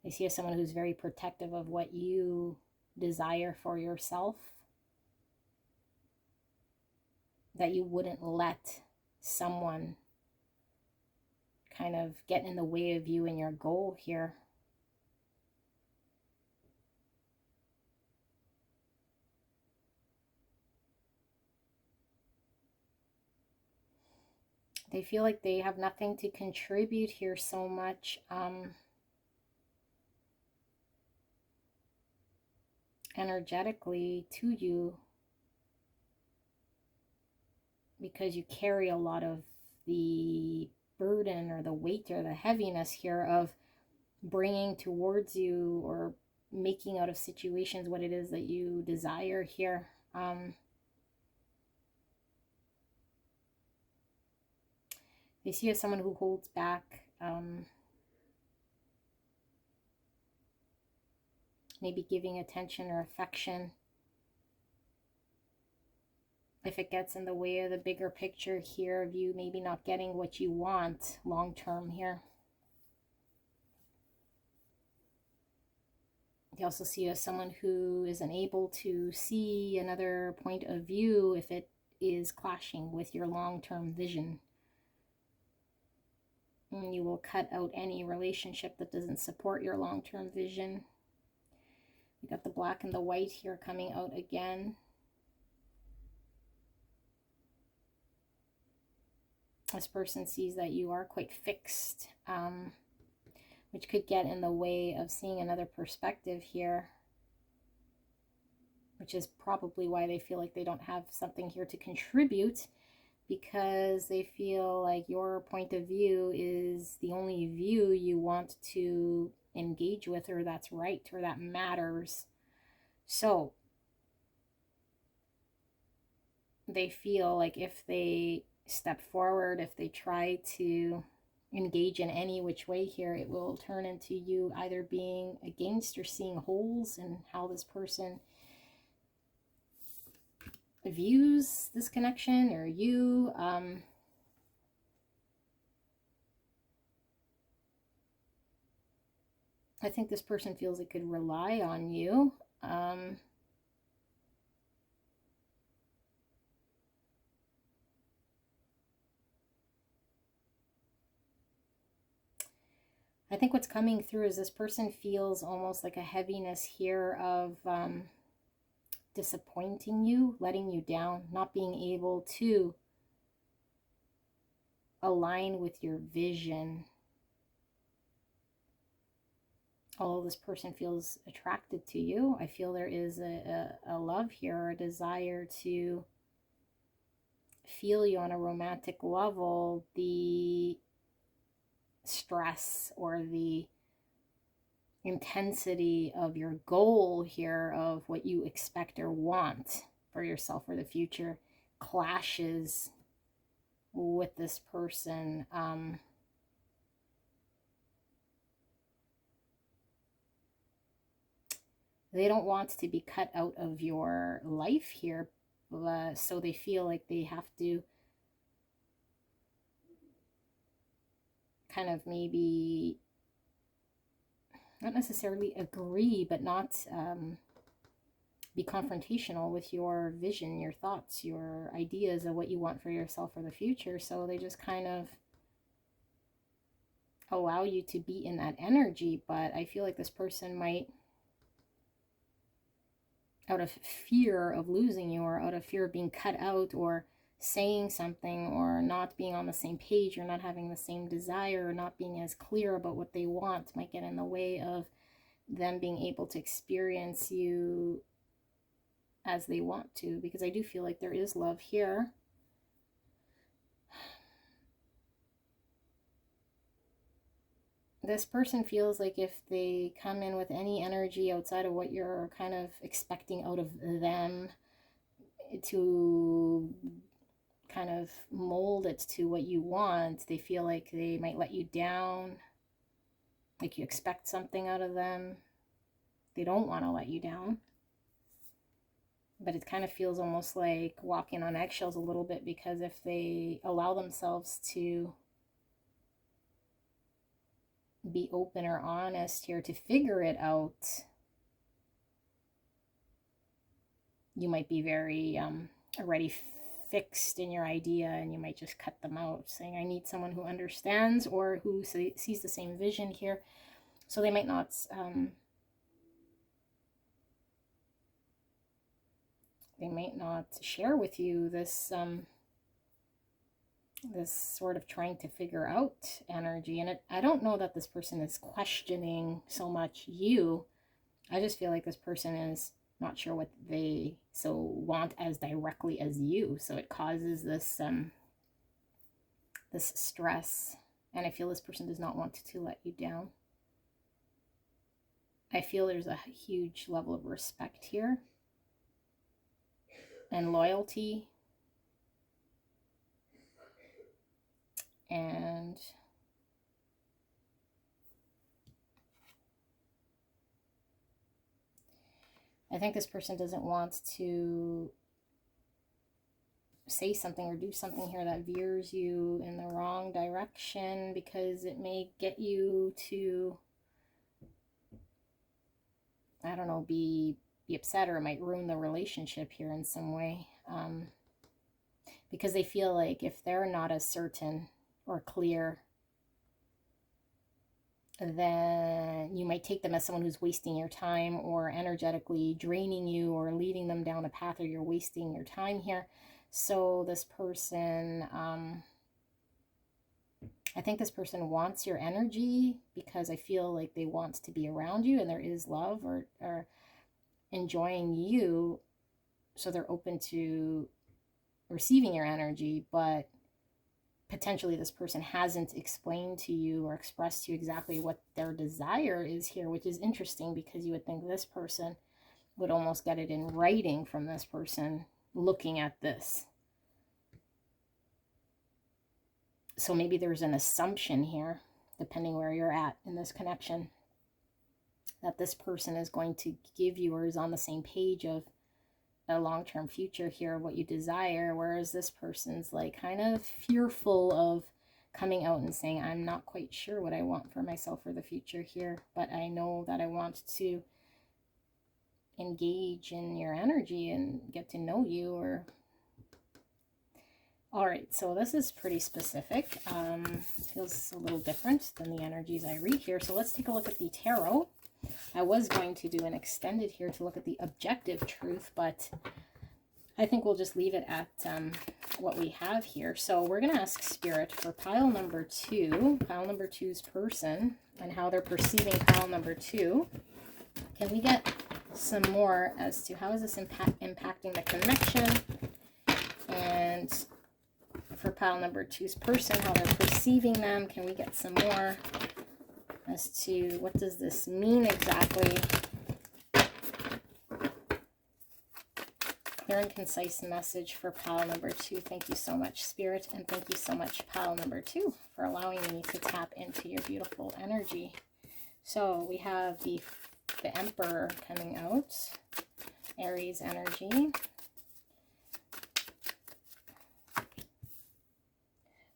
They see you as someone who's very protective of what you desire for yourself. That you wouldn't let someone kind of get in the way of you and your goal here. They feel like they have nothing to contribute here so much. Energetically to you, because you carry a lot of the burden or the weight or the heaviness here of bringing towards you or making out of situations what it is that you desire here. They see you as someone who holds back, maybe giving attention or affection if it gets in the way of the bigger picture here of you maybe not getting what you want long term here. They also see you as someone who is unable to see another point of view if it is clashing with your long-term vision. And you will cut out any relationship that doesn't support your long-term vision. We got the black and the white here coming out again. This person sees that you are quite fixed, which could get in the way of seeing another perspective here, which is probably why they feel like they don't have something here to contribute, because they feel like your point of view is the only view you want to engage with, or that's right, or that matters. So they feel like if they step forward, if they try to engage in any which way here, it will turn into you either being against or seeing holes in how this person views this connection or you. I think this person feels it could rely on you. I think what's coming through is this person feels almost like a heaviness here of disappointing you, letting you down, not being able to align with your vision. Although this person feels attracted to you, I feel there is a love here, or a desire to feel you on a romantic level. The stress or the intensity of your goal here, of what you expect or want for yourself or the future, clashes with this person. They don't want to be cut out of your life here, so they feel like they have to kind of maybe not necessarily agree, but not be confrontational with your vision, your thoughts, your ideas of what you want for yourself or the future. So they just kind of allow you to be in that energy. But I feel like this person might, out of fear of losing you, or out of fear of being cut out, or saying something, or not being on the same page, or not having the same desire, or not being as clear about what they want, might get in the way of them being able to experience you as they want to. Because I do feel like there is love here. This person feels like if they come in with any energy outside of what you're kind of expecting out of them, to kind of mold it to what you want. They feel like they might let you down, like you expect something out of them. They don't want to let you down. But it kind of feels almost like walking on eggshells a little bit, because if they allow themselves to be open or honest here to figure it out, you might be very already fixed in your idea, and you might just cut them out, saying, I need someone who understands or who sees the same vision here. So they might not share with you this this sort of trying to figure out energy. And I don't know that this person is questioning so much you. I just feel like this person is not sure what they so want as directly as you. So it causes this this stress. And I feel this person does not want to let you down. I feel there's a huge level of respect here and loyalty. And I think this person doesn't want to say something or do something here that veers you in the wrong direction, because it may get you to, I don't know, be upset, or it might ruin the relationship here in some way. Because they feel like if they're not as certain or clear, then you might take them as someone who's wasting your time or energetically draining you or leading them down a path, or you're wasting your time here. So this person, I think this person wants your energy, because I feel like they want to be around you, and there is love or enjoying you. So they're open to receiving your energy, but potentially this person hasn't explained to you or expressed to you exactly what their desire is here, which is interesting, because you would think this person would almost get it in writing from this person looking at this. So maybe there's an assumption here, depending where you're at in this connection, that this person is going to give you, or is on the same page of a long-term future here of what you desire, whereas this person's like kind of fearful of coming out and saying, I'm not quite sure what I want for myself for the future here, but I know that I want to engage in your energy and get to know you. Or all right, so this is pretty specific. Feels a little different than the energies I read here. So let's take a look at the tarot. I was going to do an extended here to look at the objective truth, but I think we'll just leave it at what we have here. So we're going to ask Spirit for pile number 2, pile number 2's person, and how they're perceiving pile number 2. Can we get some more as to how is this impacting the connection? And for pile number 2's person, how they're perceiving them. Can we get some more as to what does this mean exactly? Clear and concise message for pile number 2. Thank you so much, Spirit, and thank you so much, pile number 2, for allowing me to tap into your beautiful energy. So we have the Emperor coming out, Aries energy.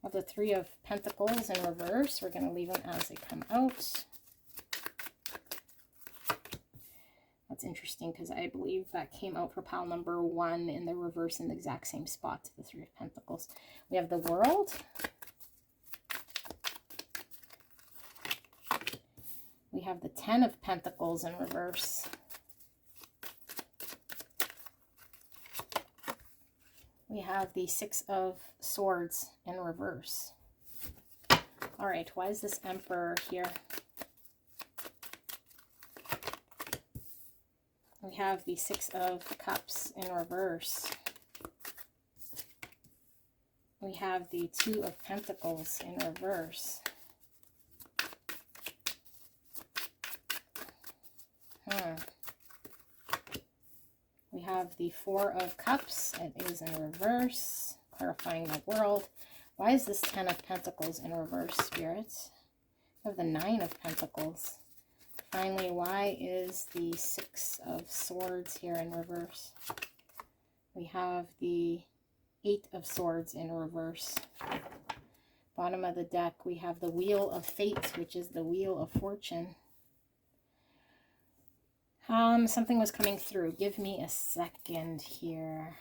Of the Three of Pentacles in reverse, we're going to leave them as they come out. That's interesting, because I believe that came out for pile number 1 in the reverse in the exact same spot to the Three of Pentacles. We have the World. We have the Ten of Pentacles in reverse. We have the Six of Swords in reverse. All right, why is this Emperor here? We have the Six of Cups in reverse. We have the Two of Pentacles in reverse. We have the Four of Cups. It is in reverse. clarifying the world. Why is this 10 of Pentacles in reverse, spirits? We have the 9 of Pentacles. Finally, why is the 6 of Swords here in reverse? We have the 8 of Swords in reverse. Bottom of the deck, we have the Wheel of Fate, which is the Wheel of Fortune. Something was coming through. Give me a second here.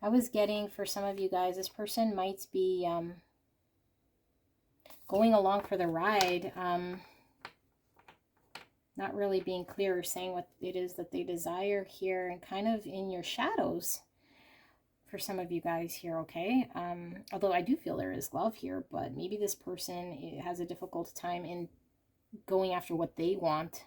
I was getting, for some of you guys, this person might be going along for the ride, not really being clear or saying what it is that they desire here, and kind of in your shadows for some of you guys here, okay? Although I do feel there is love here, but maybe this person has a difficult time in going after what they want.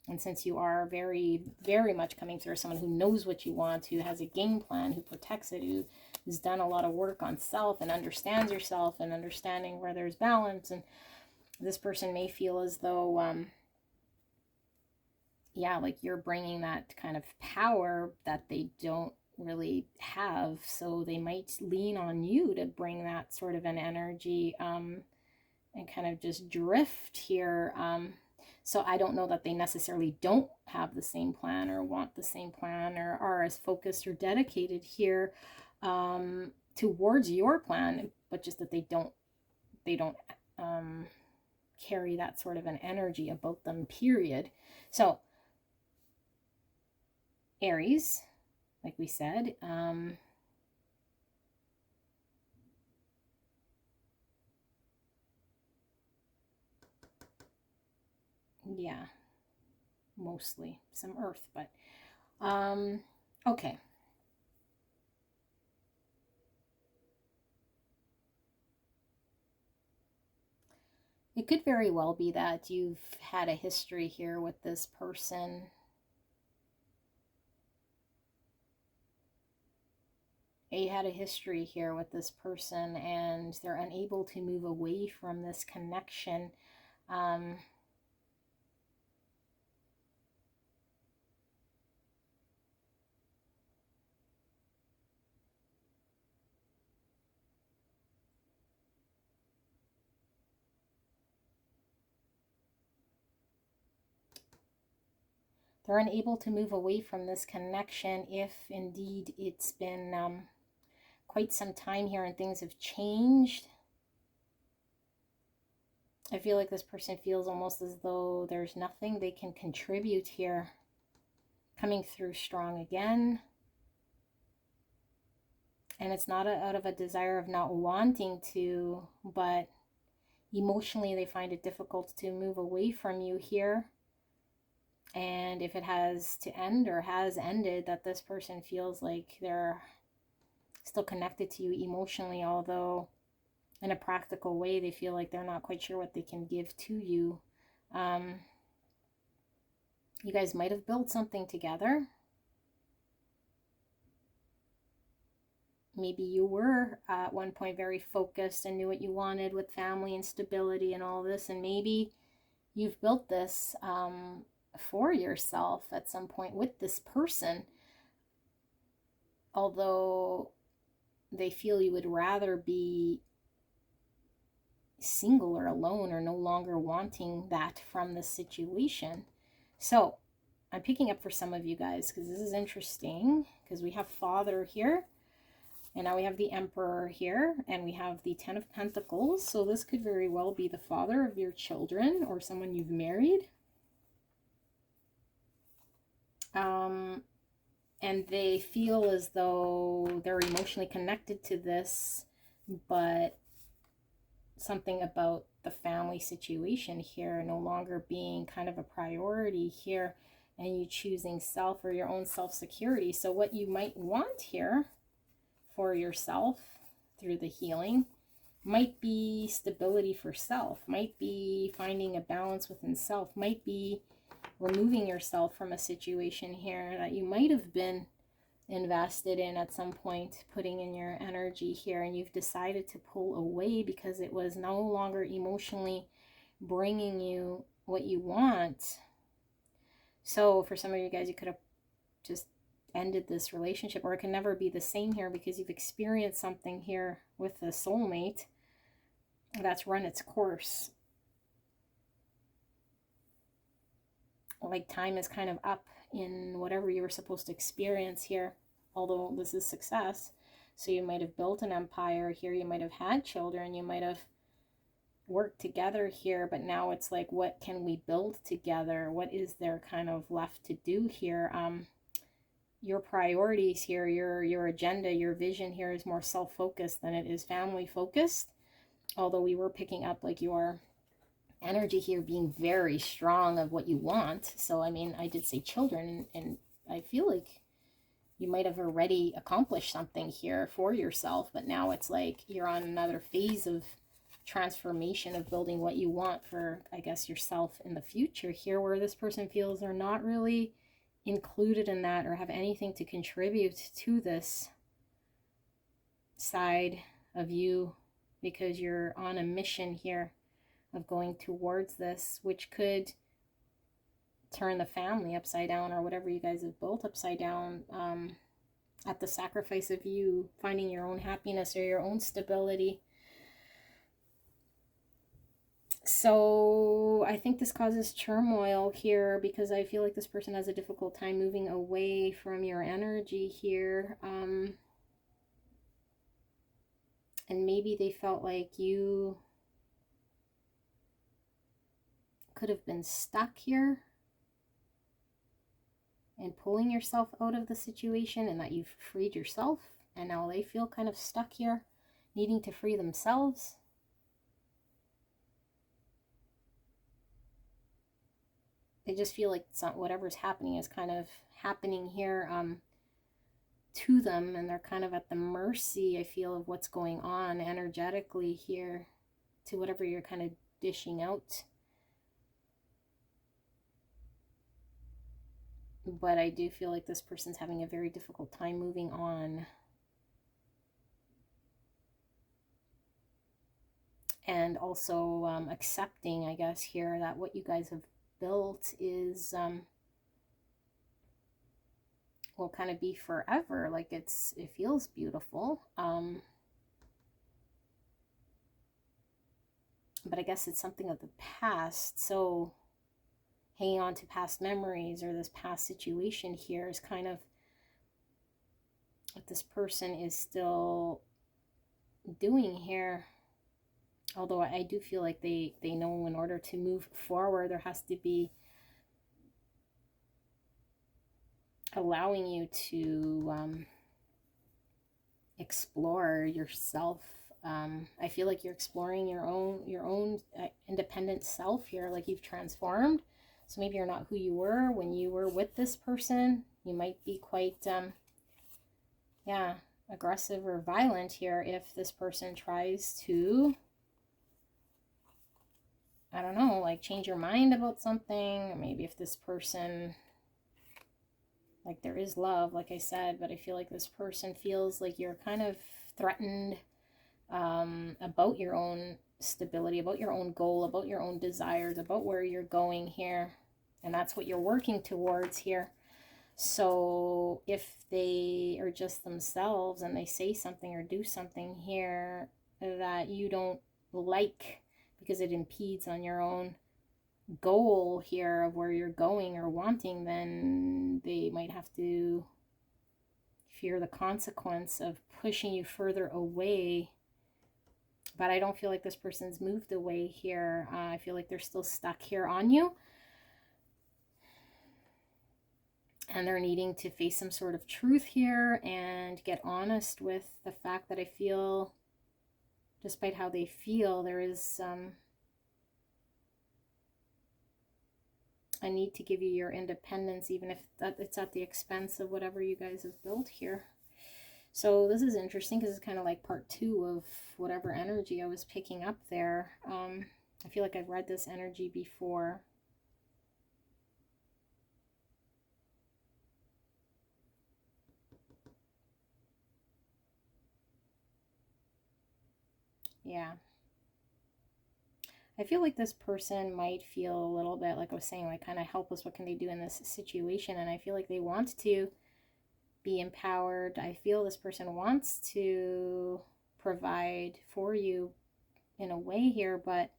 And since you are very, very much coming through someone who knows what you want, who has a game plan, who protects it, who has done a lot of work on self and understands yourself and understanding where there's balance, and this person may feel as though, yeah, like you're bringing that kind of power that they don't really have. So they might lean on you to bring that sort of an energy, and kind of just drift here. So I don't know that they necessarily don't have the same plan or want the same plan or are as focused or dedicated here towards your plan, but just that they don't carry that sort of an energy about them, period. So Aries, like we said, yeah, mostly some earth, but okay. It could very well be that you've had a history here with this person. You had a history here with this person and they're unable to move away from this connection. They're unable to move away from this connection if indeed it's been quite some time here and things have changed. I feel like this person feels almost as though there's nothing they can contribute here. Coming through strong again. And it's not out of a desire of not wanting to, but emotionally they find it difficult to move away from you here. And if it has to end or has ended, that this person feels like they're still connected to you emotionally, although in a practical way they feel like they're not quite sure what they can give to you. You guys might have built something together. Maybe you were at one point very focused and knew what you wanted with family and stability and all this, and maybe you've built this for yourself at some point with this person, although they feel you would rather be single or alone or no longer wanting that from the situation. So I'm picking up for some of you guys because this is interesting, because we have Father here, and now we have the Emperor here, and we have the 10 of Pentacles. So this could very well be the father of your children or someone you've married. And they feel as though they're emotionally connected to this, but something about the family situation here no longer being kind of a priority here, and you choosing self or your own self-security. So what you might want here for yourself through the healing might be stability for self, might be finding a balance within self, might be removing yourself from a situation here that you might have been invested in at some point, putting in your energy here, and you've decided to pull away because it was no longer emotionally bringing you what you want. So for some of you guys, you could have just ended this relationship, or it can never be the same here because you've experienced something here with the soulmate that's run its course. Like time is kind of up in whatever you were supposed to experience here, although this is success. So you might have built an empire here, you might have had children, you might have worked together here, but now it's like, what can we build together? What is there kind of left to do here? Your priorities here, your agenda, your vision here is more self-focused than it is family-focused. Although we were picking up like your energy here being very strong of what you want. So, I mean, I did say children, and I feel like you might have already accomplished something here for yourself, but now it's like you're on another phase of transformation of building what you want for, I guess, yourself in the future here, where this person feels they're not really included in that or have anything to contribute to this side of you, because you're on a mission here of going towards this, which could turn the family upside down, or whatever you guys have built upside down, at the sacrifice of you finding your own happiness or your own stability. So I think this causes turmoil here, because I feel like this person has a difficult time moving away from your energy here. And maybe they felt like you could have been stuck here and pulling yourself out of the situation, and that you've freed yourself, and now they feel kind of stuck here, needing to free themselves. They just feel like whatever's happening is kind of happening here to them, and they're kind of at the mercy, I feel, of what's going on energetically here, to whatever you're kind of dishing out. But I do feel like this person's having a very difficult time moving on. And also accepting, I guess, here that what you guys have built is will kind of be forever. Like it feels beautiful. But I guess it's something of the past. So hanging on to past memories or this past situation here is kind of what this person is still doing here. Although I do feel like they know in order to move forward, there has to be allowing you to explore yourself. I feel like you're exploring your own independent self here, like you've transformed. So maybe you're not who you were when you were with this person. You might be quite, yeah, aggressive or violent here if this person tries to, I don't know, like change your mind about something. Or maybe if this person, like there is love, like I said, but I feel like this person feels like you're kind of threatened about your own stability, about your own goal, about your own desires, about where you're going here. And that's what you're working towards here. So if they are just themselves and they say something or do something here that you don't like because it impedes on your own goal here of where you're going or wanting, then they might have to fear the consequence of pushing you further away. But I don't feel like this person's moved away here. I feel like they're still stuck here on you. And they're needing to face some sort of truth here and get honest with the fact that I feel, despite how they feel, there is a need to give you your independence, even if it's at the expense of whatever you guys have built here. So this is interesting because it's kind of like part 2 of whatever energy I was picking up there. I feel like I've read this energy before. Yeah. I feel like this person might feel a little bit, like I was saying, like kind of helpless. What can they do in this situation? And I feel like they want to be empowered. I feel this person wants to provide for you in a way here, but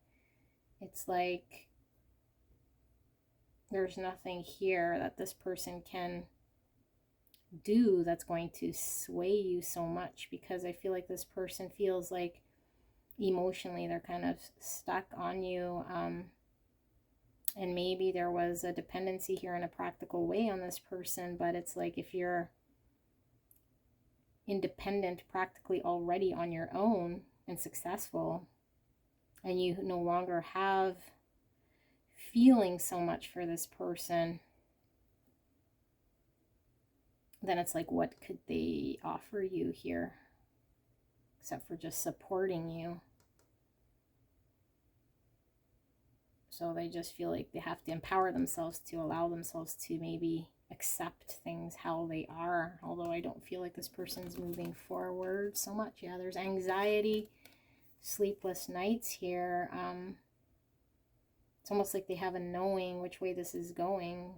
it's like there's nothing here that this person can do that's going to sway you so much, because I feel like this person feels like emotionally they're kind of stuck on you, and maybe there was a dependency here in a practical way on this person, but it's like if you're independent practically already on your own and successful, and you no longer have feeling so much for this person, then it's like, what could they offer you here except for just supporting you? So they just feel like they have to empower themselves to allow themselves to maybe accept things how they are. Although I don't feel like this person's moving forward so much. Yeah, there's anxiety, sleepless nights here. It's almost like they have a knowing which way this is going.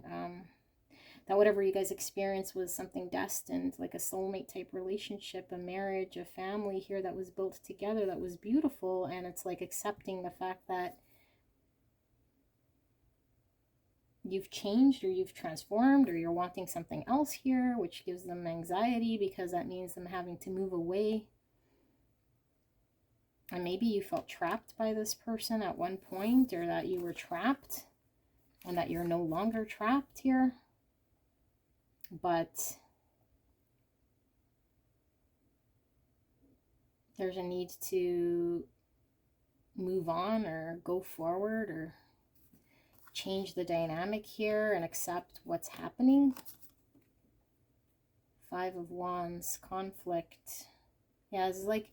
That whatever you guys experience was something destined, like a soulmate type relationship, a marriage, a family here that was built together, that was beautiful. And it's like accepting the fact that you've changed or you've transformed or you're wanting something else here, which gives them anxiety because that means them having to move away. And maybe you felt trapped by this person at one point, or that you were trapped and that you're no longer trapped here. But there's a need to move on or go forward or change the dynamic here and accept what's happening. 5 of Wands, conflict. Yeah, it's like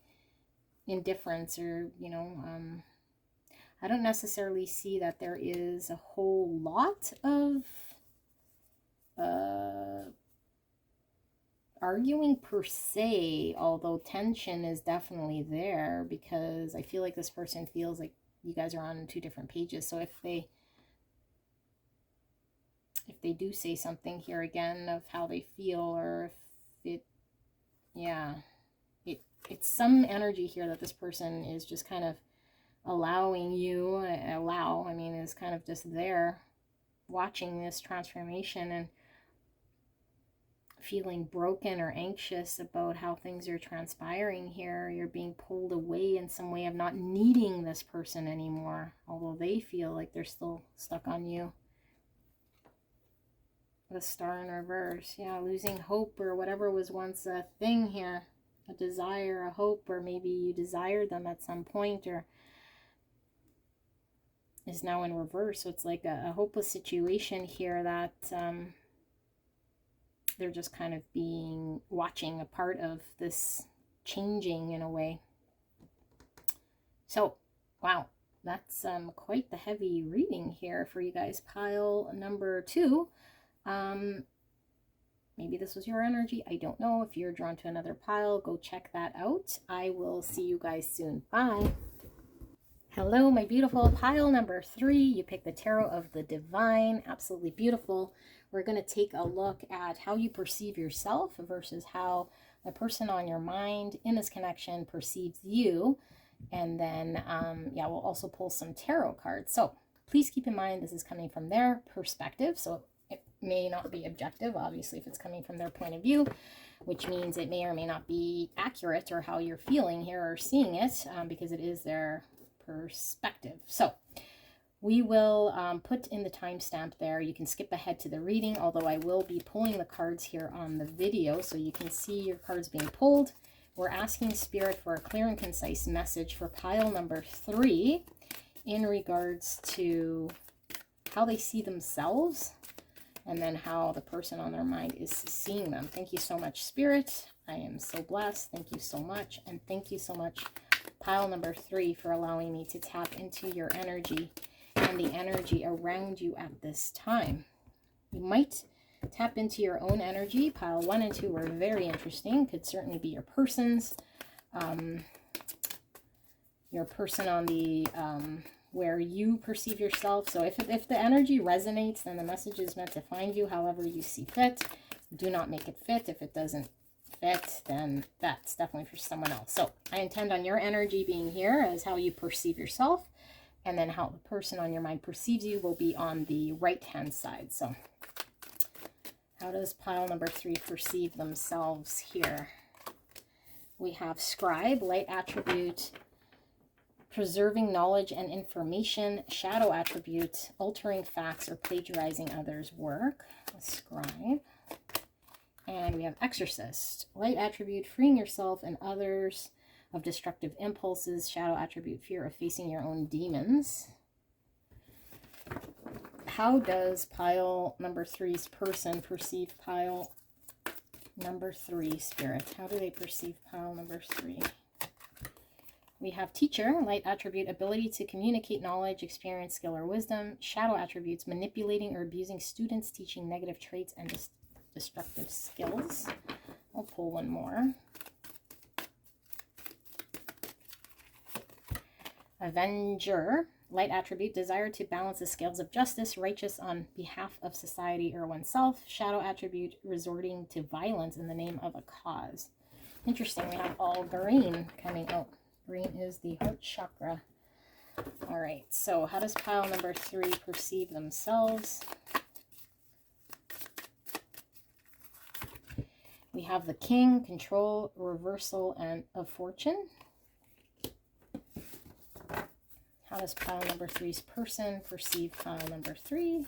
indifference, or, you know, I don't necessarily see that there is a whole lot of arguing per se, although tension is definitely there, because I feel like this person feels like you guys are on 2 different pages. So if they do say something here again of how they feel, or if it, yeah, it's some energy here that this person is just kind of allowing you, I mean, is kind of just there watching this transformation and feeling broken or anxious about how things are transpiring here. You're being pulled away in some way of not needing this person anymore, although they feel like they're still stuck on you. The Star in reverse. Yeah, losing hope or whatever was once a thing here. A desire, a hope, or maybe you desired them at some point, or is now in reverse. So it's like a hopeless situation here that they're just kind of watching a part of this changing in a way. So, wow, that's quite the heavy reading here for you guys. Pile number 2. Maybe this was your energy. I don't know. If you're drawn to another pile, go check that out. I will see you guys soon. Bye. Hello, my beautiful. Pile number 3. You picked the Tarot of the Divine. Absolutely beautiful. We're going to take a look at how you perceive yourself versus how the person on your mind in this connection perceives you. And then, yeah, we'll also pull some tarot cards. So please keep in mind this is coming from their perspective. So it may not be objective, obviously, if it's coming from their point of view, which means it may or may not be accurate or how you're feeling here or seeing it, because it is their perspective. So we will put in the timestamp there. You can skip ahead to the reading, although I will be pulling the cards here on the video so you can see your cards being pulled. We're asking Spirit for a clear and concise message for pile number 3 in regards to how they see themselves, and then how the person on their mind is seeing them. Thank you so much, Spirit. I am so blessed. Thank you so much. And thank you so much, pile number 3, for allowing me to tap into your energy and the energy around you at this time. You might tap into your own energy. Pile 1 and 2 were very interesting. Could certainly be your person's. Your person on the where you perceive yourself. So if the energy resonates, then the message is meant to find you however you see fit. Do not make it fit. If it doesn't fit, then that's definitely for someone else. So I intend on your energy being here as how you perceive yourself, and then how the person on your mind perceives you will be on the right-hand side. So how does pile number 3 perceive themselves here? We have scribe, light attribute, preserving knowledge and information, shadow attribute, altering facts or plagiarizing others' work, a scribe. And we have exorcist, light attribute, freeing yourself and others of destructive impulses, shadow attribute, fear of facing your own demons. How does pile number 3's person perceive pile number 3, spirit? How do they perceive pile number 3? We have teacher, light attribute, ability to communicate knowledge, experience, skill, or wisdom. Shadow attributes, manipulating or abusing students, teaching negative traits and destructive skills. I'll pull one more. Avenger, light attribute, desire to balance the scales of justice, righteous on behalf of society or oneself. Shadow attribute, resorting to violence in the name of a cause. Interesting, we have all green coming out. Green is the heart chakra. All right, so how does pile number 3 perceive themselves? We have the king, control, reversal, and of fortune. How does pile number 3's person perceive pile number 3?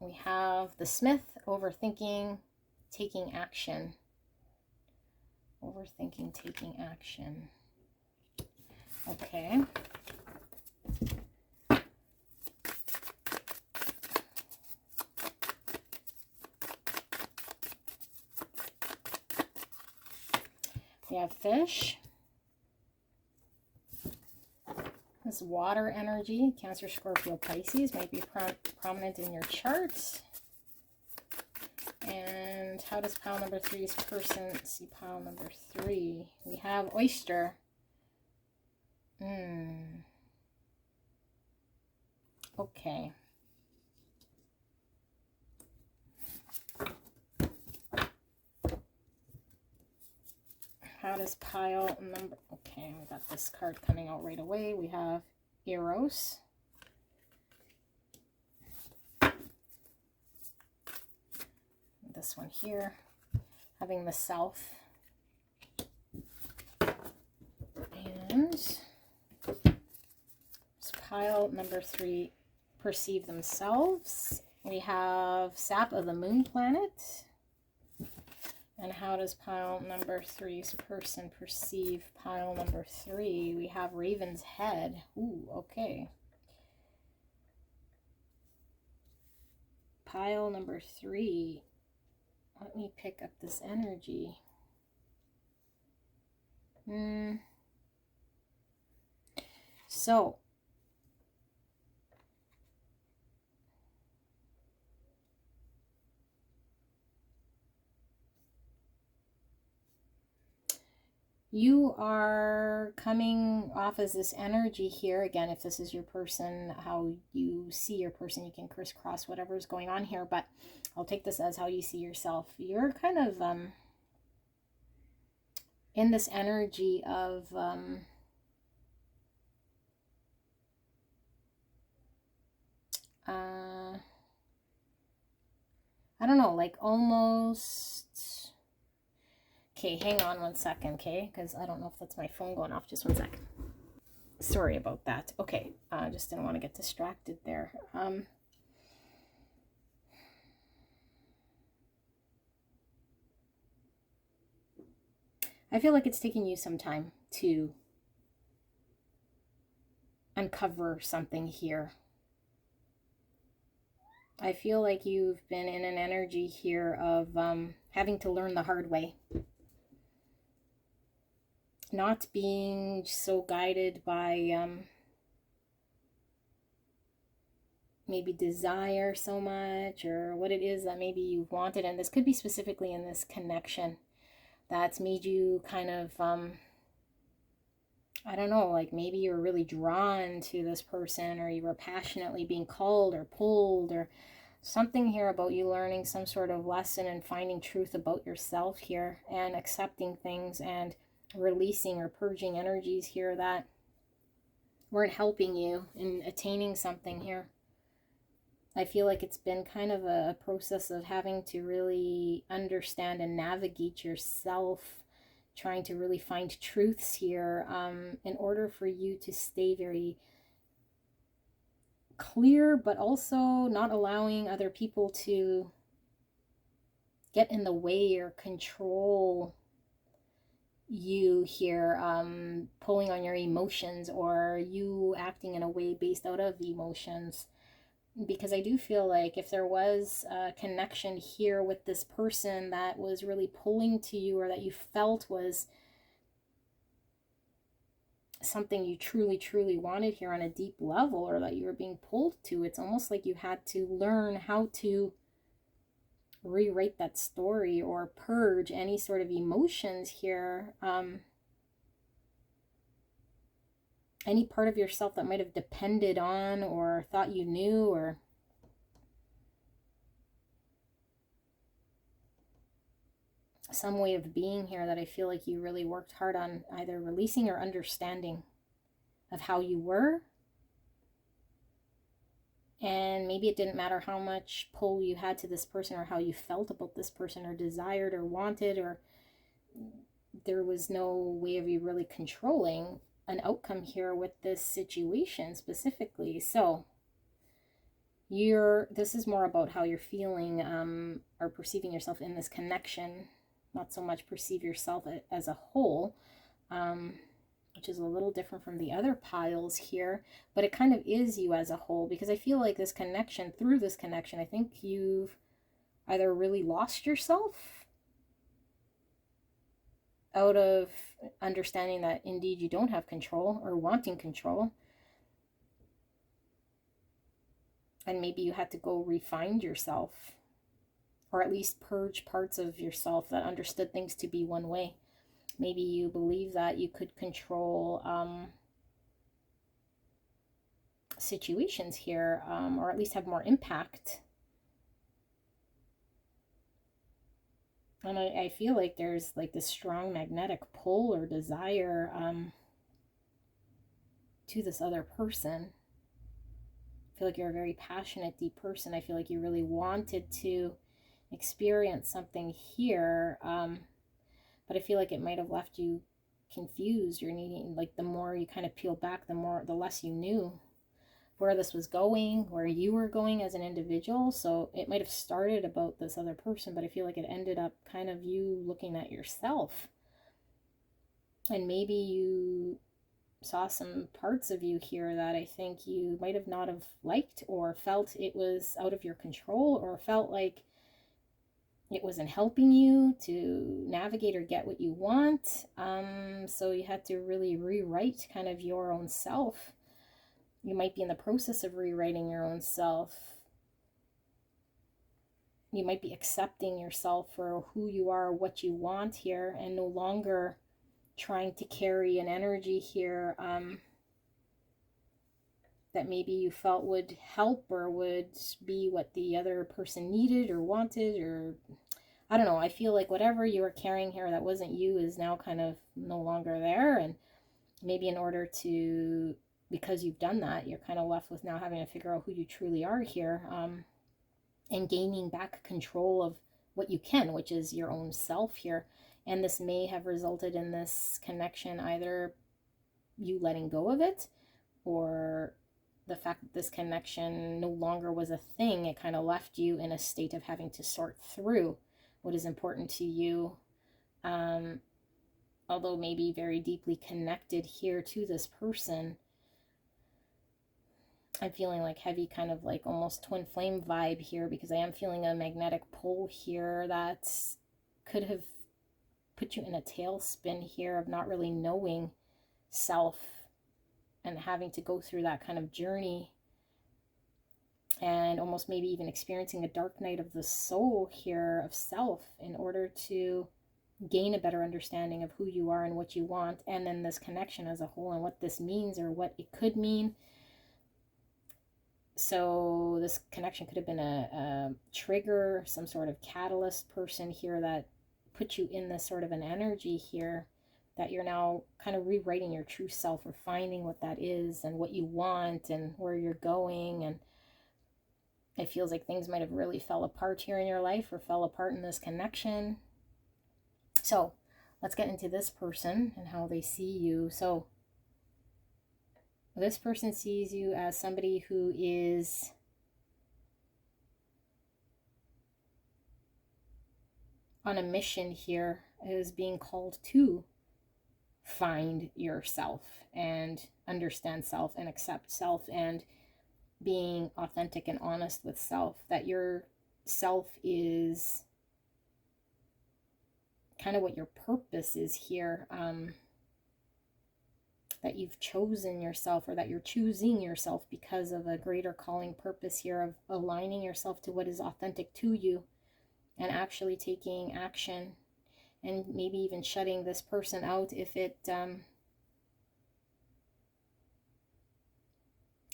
We have the smith, overthinking, taking action. Overthinking, taking action. Okay. We have fish. This water energy, Cancer, Scorpio, Pisces, might be prominent in your charts. And how does pile number 3's person see pile number 3? We have oyster. Okay. How does pile number... Okay, we got this card coming out right away. We have Eros. This one here, having the south. And pile number 3 perceive themselves. We have sap of the moon planet. And how does pile number 3's person perceive pile number 3? We have raven's head. Ooh, okay. Pile number 3. Let me pick up this energy. So, you are coming off as this energy here. Again, if this is your person, how you see your person, you can crisscross whatever's going on here, but I'll take this as how you see yourself. You're kind of in this energy of I don't know, like almost... Okay, hang on one second, okay? Because I don't know if that's my phone going off. Just one second. Sorry about that. Okay, I just didn't want to get distracted there. I feel like it's taking you some time to uncover something here. I feel like you've been in an energy here of having to learn the hard way. Not being so guided by maybe desire so much, or what it is that maybe you've wanted. And this could be specifically in this connection that's made you kind of I don't know, like maybe you're really drawn to this person, or you were passionately being called or pulled, or something here about you learning some sort of lesson and finding truth about yourself here, and accepting things and releasing or purging energies here that weren't helping you in attaining something here. I feel like it's been kind of a process of having to really understand and navigate yourself, trying to really find truths here, in order for you to stay very clear, but also not allowing other people to get in the way or control you here, pulling on your emotions, or you acting in a way based out of emotions. Because I do feel like if there was a connection here with this person that was really pulling to you, or that you felt was something you truly, truly wanted here on a deep level, or that you were being pulled to, it's almost like you had to learn how to rewrite that story or purge any sort of emotions here. Any part of yourself that might have depended on or thought you knew, or some way of being here that I feel like you really worked hard on either releasing or understanding of how you were. And maybe it didn't matter how much pull you had to this person, or how you felt about this person, or desired or wanted, or there was no way of you really controlling an outcome here with this situation specifically. So this is more about how you're feeling, or perceiving yourself in this connection, not so much perceive yourself as a whole, which is a little different from the other piles here, but it kind of is you as a whole, because I feel like through this connection, I think you've either really lost yourself out of understanding that indeed you don't have control, or wanting control, and maybe you had to go refine yourself, or at least purge parts of yourself that understood things to be one way. Maybe you believe that you could control situations here, or at least have more impact. And I feel like there's like this strong magnetic pull or desire to this other person. I feel like you're a very passionate, deep person. I feel like you really wanted to experience something here, but I feel like it might have left you confused. You're needing, like, the more you kind of peel back, the less you knew where this was going, where you were going as an individual. So it might have started about this other person, but I feel like it ended up kind of you looking at yourself. And maybe you saw some parts of you here that I think you might have not have liked, or felt it was out of your control, or felt like it wasn't helping you to navigate or get what you want. So you had to really rewrite kind of your own self. You might be in the process of rewriting your own self. You might be accepting yourself for who you are, what you want here, and no longer trying to carry an energy here that maybe you felt would help, or would be what the other person needed or wanted, or I don't know. I feel like whatever you were carrying here that wasn't you is now kind of no longer there. And maybe in order to, because you've done that, you're kind of left with now having to figure out who you truly are here, and gaining back control of what you can, which is your own self here. And this may have resulted in this connection, either you letting go of it, or the fact that this connection no longer was a thing. It kind of left you in a state of having to sort through what is important to you, although maybe very deeply connected here to this person. I'm feeling like heavy, kind of like almost twin flame vibe here, because I am feeling a magnetic pull here that could have put you in a tailspin here of not really knowing self, and having to go through that kind of journey, and almost maybe even experiencing a dark night of the soul here of self, in order to gain a better understanding of who you are and what you want, and then this connection as a whole and what this means or what it could mean. So this connection could have been a trigger, some sort of catalyst person here that put you in this sort of an energy here that you're now kind of rewriting your true self or finding what that is and what you want and where you're going. And it feels like things might have really fell apart here in your life or fell apart in this connection. So let's get into this person and how they see you. So this person sees you as somebody who is on a mission here, is being called to find yourself and understand self and accept self and being authentic and honest with self, that your self is kind of what your purpose is here, that you've chosen yourself, or that you're choosing yourself because of a greater calling purpose here of aligning yourself to what is authentic to you and actually taking action, and maybe even shutting this person out if it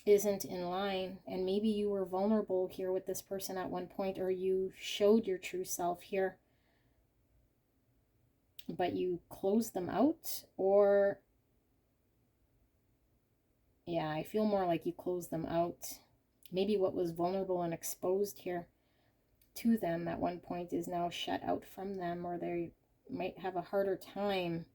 isn't in line. And maybe you were vulnerable here with this person at one point, or you showed your true self here, but you closed them out. Or yeah, I feel more like you closed them out. Maybe what was vulnerable and exposed here to them at one point is now shut out from them, or they might have a harder time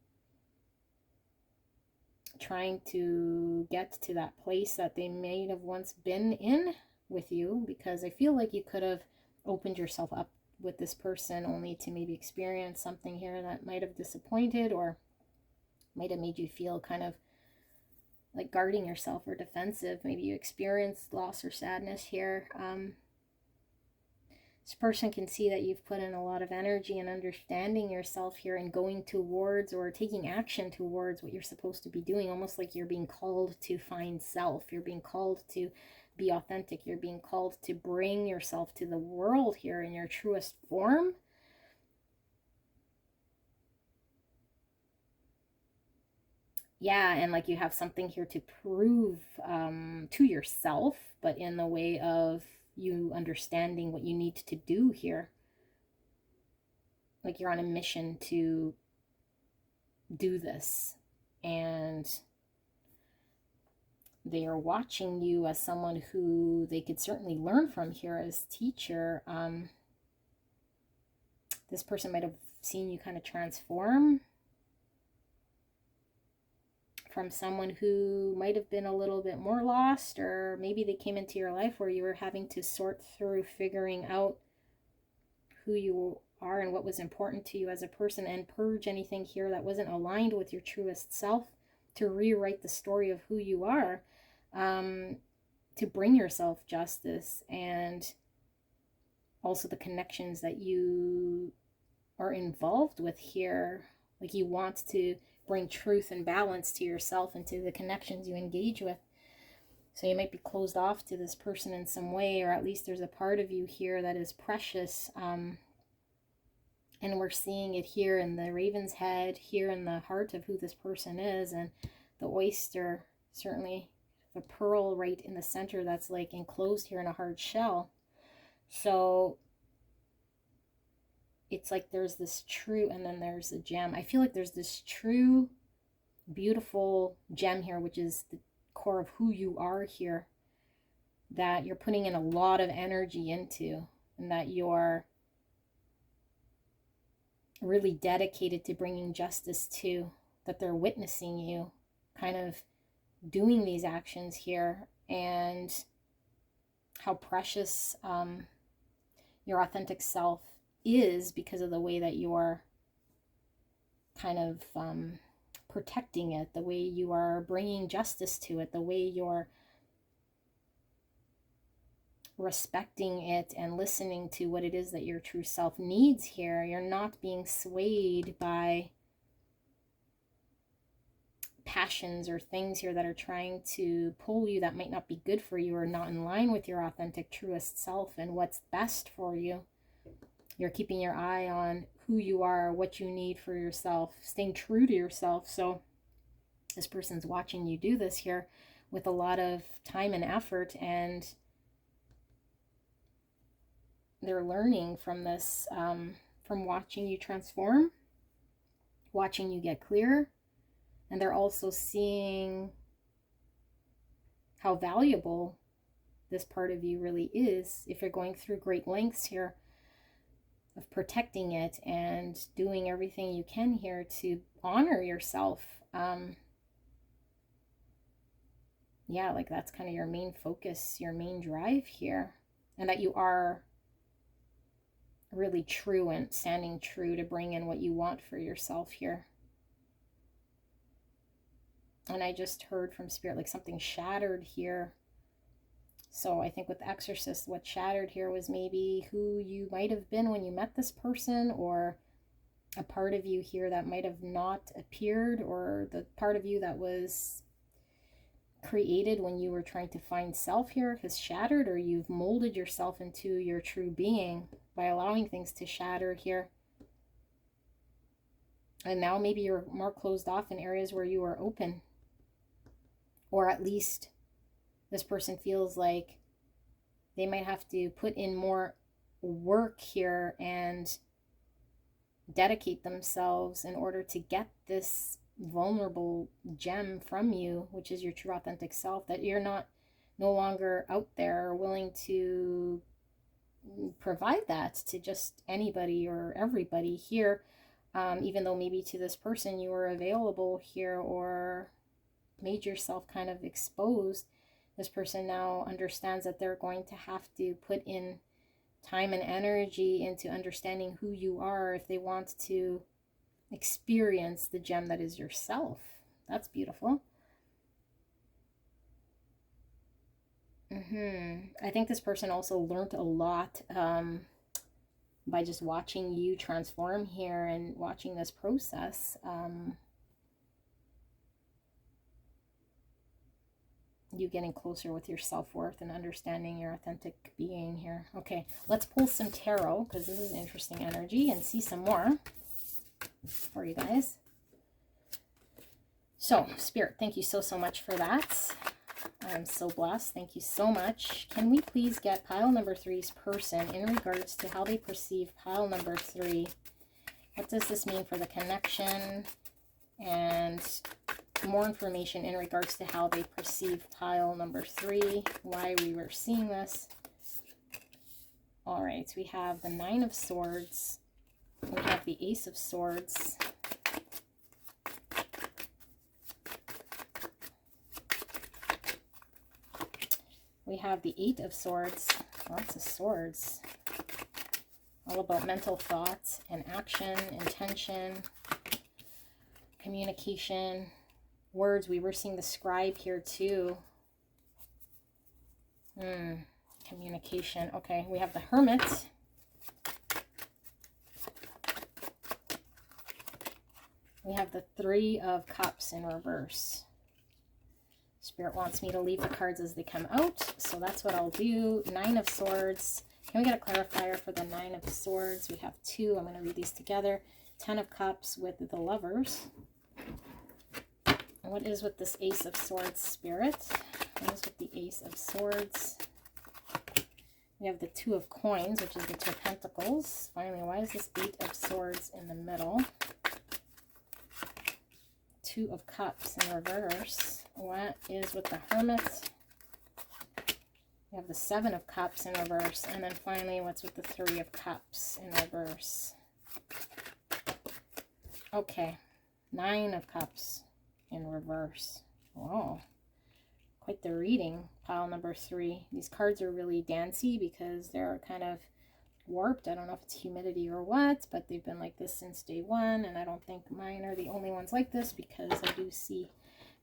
trying to get to that place that they may have once been in with you, because I feel like you could have opened yourself up with this person only to maybe experience something here that might have disappointed or might have made you feel kind of like guarding yourself or defensive. Maybe you experienced loss or sadness here. This person can see that you've put in a lot of energy and understanding yourself here and going towards or taking action towards what you're supposed to be doing, almost like you're being called to find self. You're being called to be authentic. You're being called to bring yourself to the world here in your truest form. Yeah, and like you have something here to prove to yourself, but in the way of you understanding what you need to do here. Like you're on a mission to do this, and they are watching you as someone who they could certainly learn from here as teacher. This person might have seen you kind of transform from someone who might have been a little bit more lost, or maybe they came into your life where you were having to sort through figuring out who you are and what was important to you as a person, and purge anything here that wasn't aligned with your truest self, to rewrite the story of who you are, to bring yourself justice, and also the connections that you are involved with here. Like you want to bring truth and balance to yourself and to the connections you engage with. So you might be closed off to this person in some way, or at least there's a part of you here that is precious. And we're seeing it here in the raven's head, here in the heart of who this person is, and the oyster, certainly the pearl right in the center that's like enclosed here in a hard shell. So it's like there's this true, and then there's a gem. I feel like there's this true, beautiful gem here, which is the core of who you are here, that you're putting in a lot of energy into, and that you're really dedicated to bringing justice to, that they're witnessing you kind of doing these actions here, and how precious your authentic self is because of the way that you're kind of protecting it, the way you are bringing justice to it, the way you're respecting it and listening to what it is that your true self needs here. You're not being swayed by passions or things here that are trying to pull you that might not be good for you, or not in line with your authentic truest self and what's best for you. You're keeping your eye on who you are, what you need for yourself, staying true to yourself. So this person's watching you do this here with a lot of time and effort, and they're learning from this, from watching you transform, watching you get clear, and they're also seeing how valuable this part of you really is if you're going through great lengths here of protecting it and doing everything you can here to honor yourself. Yeah, like that's kind of your main focus, your main drive here, and that you are really true and standing true to bring in what you want for yourself here. And I just heard from Spirit like something shattered here. So I think with Exorcist, what shattered here was maybe who you might have been when you met this person, or a part of you here that might have not appeared, or the part of you that was created when you were trying to find self here has shattered, or you've molded yourself into your true being by allowing things to shatter here. And now maybe you're more closed off in areas where you are open. Or at least this person feels like they might have to put in more work here and dedicate themselves in order to get this vulnerable gem from you, which is your true authentic self, that you're no longer out there willing to provide that to just anybody or everybody here, even though maybe to this person you were available here or made yourself kind of exposed. This person now understands that they're going to have to put in time and energy into understanding who you are if they want to experience the gem that is yourself. That's beautiful. I think this person also learned a lot by just watching you transform here and watching this process. You getting closer with your self-worth and understanding your authentic being here. Okay, let's pull some tarot because this is interesting energy and see some more for you guys. So, Spirit, thank you so much for that. I'm so blessed. Thank you so much. Can we please get pile number 3's person in regards to how they perceive pile number 3? What does this mean for the connection? And more information in regards to how they perceive pile number 3, why we were seeing this. All right, we have the 9 of Swords. We have the Ace of Swords. We have the 8 of Swords. Lots of swords. All about mental thoughts and action, intention, communication, words. We were seeing the Scribe here too. Communication. Okay, we have the Hermit. We have the 3 of Cups in reverse. Spirit wants me to leave the cards as they come out, so that's what I'll do. 9 of Swords. Can we get a clarifier for the 9 of Swords? We have 2. I'm going to read these together. 10 of Cups with the Lovers. And what is with this Ace of Swords, Spirit? What is with the Ace of Swords? We have the 2 of Coins, which is the 2 of Pentacles. Finally, why is this 8 of Swords in the middle? 2 of Cups in reverse. What is with the Hermit? We have the 7 of Cups in reverse. And then finally, what's with the 3 of Cups in reverse? Okay. 9 of Cups in reverse. Wow. Quite the reading, pile number 3. These cards are really dancey because they're kind of warped. I don't know if it's humidity or what, but they've been like this since day one, and I don't think mine are the only ones like this because I do see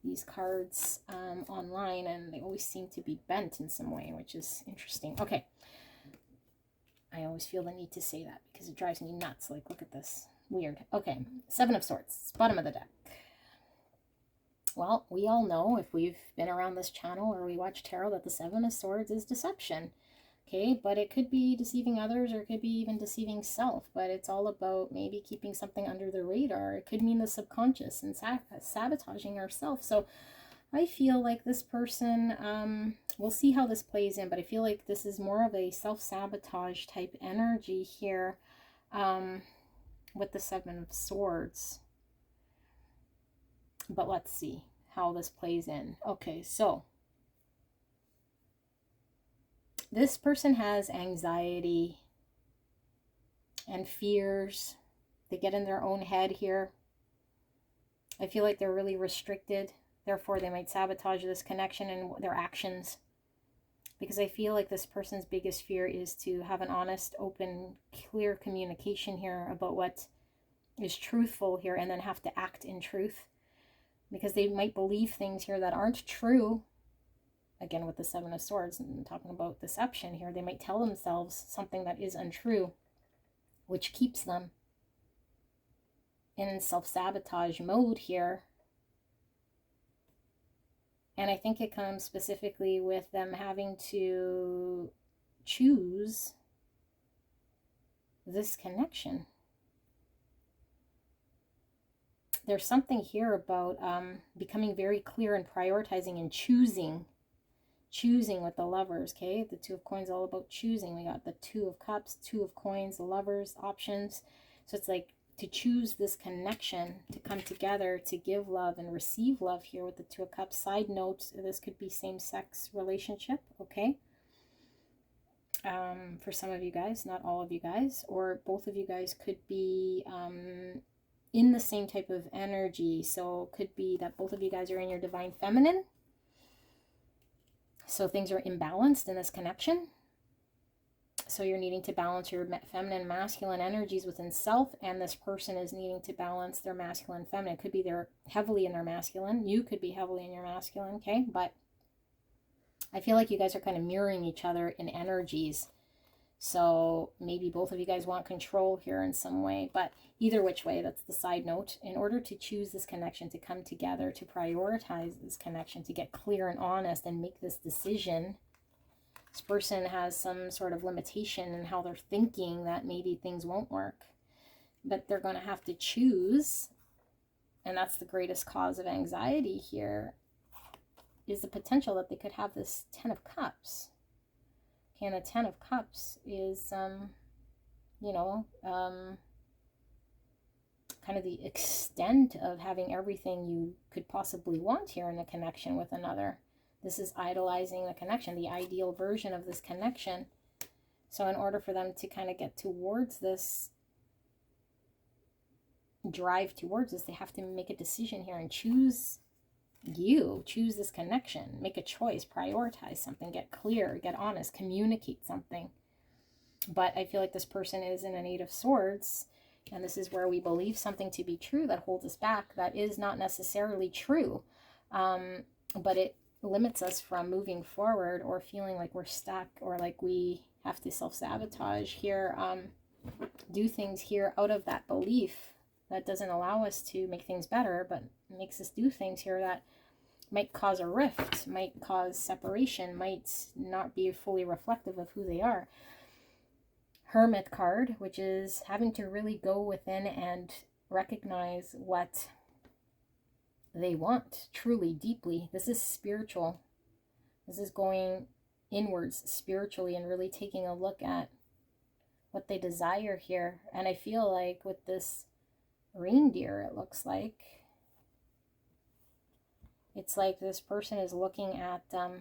these cards online and they always seem to be bent in some way, which is interesting. Okay, I always feel the need to say that because it drives me nuts. Like, look at this. Weird. Okay, 7 of Swords, bottom of the deck. Well, we all know, if we've been around this channel or we watch tarot, that the 7 of Swords is deception. Okay, but it could be deceiving others, or it could be even deceiving self, but it's all about maybe keeping something under the radar. It could mean the subconscious and sabotaging ourselves. So I feel like this person, we'll see how this plays in, but I feel like this is more of a self-sabotage type energy here with the Seven of Swords. But let's see how this plays in. Okay, so this person has anxiety and fears. They get in their own head here. I feel like they're really restricted. Therefore, they might sabotage this connection and their actions. Because I feel like this person's biggest fear is to have an honest, open, clear communication here about what is truthful here, and then have to act in truth. Because they might believe things here that aren't true. Again, with the Seven of Swords, and talking about deception here, they might tell themselves something that is untrue, which keeps them in self-sabotage mode here. And I think it comes specifically with them having to choose this connection. There's something here about becoming very clear and prioritizing and choosing with the Lovers. Okay, the Two of Coins, all about choosing. We got the Two of Cups, Two of Coins, the Lovers, options. So it's like to choose this connection, to come together, to give love and receive love here with the Two of Cups. Side note, this could be same-sex relationship, okay? For some of you guys, not all of you guys, or both of you guys could be in the same type of energy. So it could be that both of you guys are in your divine feminine. So things are imbalanced in this connection. So you're needing to balance your feminine and masculine energies within self, and this person is needing to balance their masculine and feminine. It could be they're heavily in their masculine. You could be heavily in your masculine, okay? But I feel like you guys are kind of mirroring each other in energies. So maybe both of you guys want control here in some way. But either which way, that's the side note. In order to choose this connection, to come together, to prioritize this connection, to get clear and honest and make this decision, this person has some sort of limitation in how they're thinking that maybe things won't work. But they're going to have to choose. And that's the greatest cause of anxiety here, is the potential that they could have this Ten of Cups. Okay, and the Ten of Cups is, you know, kind of the extent of having everything you could possibly want here in a connection with another. This is idolizing the connection, the ideal version of this connection. So in order for them to kind of get towards this, drive towards this, they have to make a decision here and choose this connection, make a choice, prioritize something, get clear, get honest, communicate something. But I feel like this person is in an Eight of Swords, and this is where we believe something to be true that holds us back, that is not necessarily true, but it limits us from moving forward, or feeling like we're stuck, or like we have to self-sabotage here, do things here out of that belief that doesn't allow us to make things better, but makes us do things here that might cause a rift, might cause separation, might not be fully reflective of who they are. Hermit card, which is having to really go within and recognize what they want truly, deeply. This is spiritual. This is going inwards spiritually and really taking a look at what they desire here. And I feel like with this reindeer, it looks like it's like this person is looking at so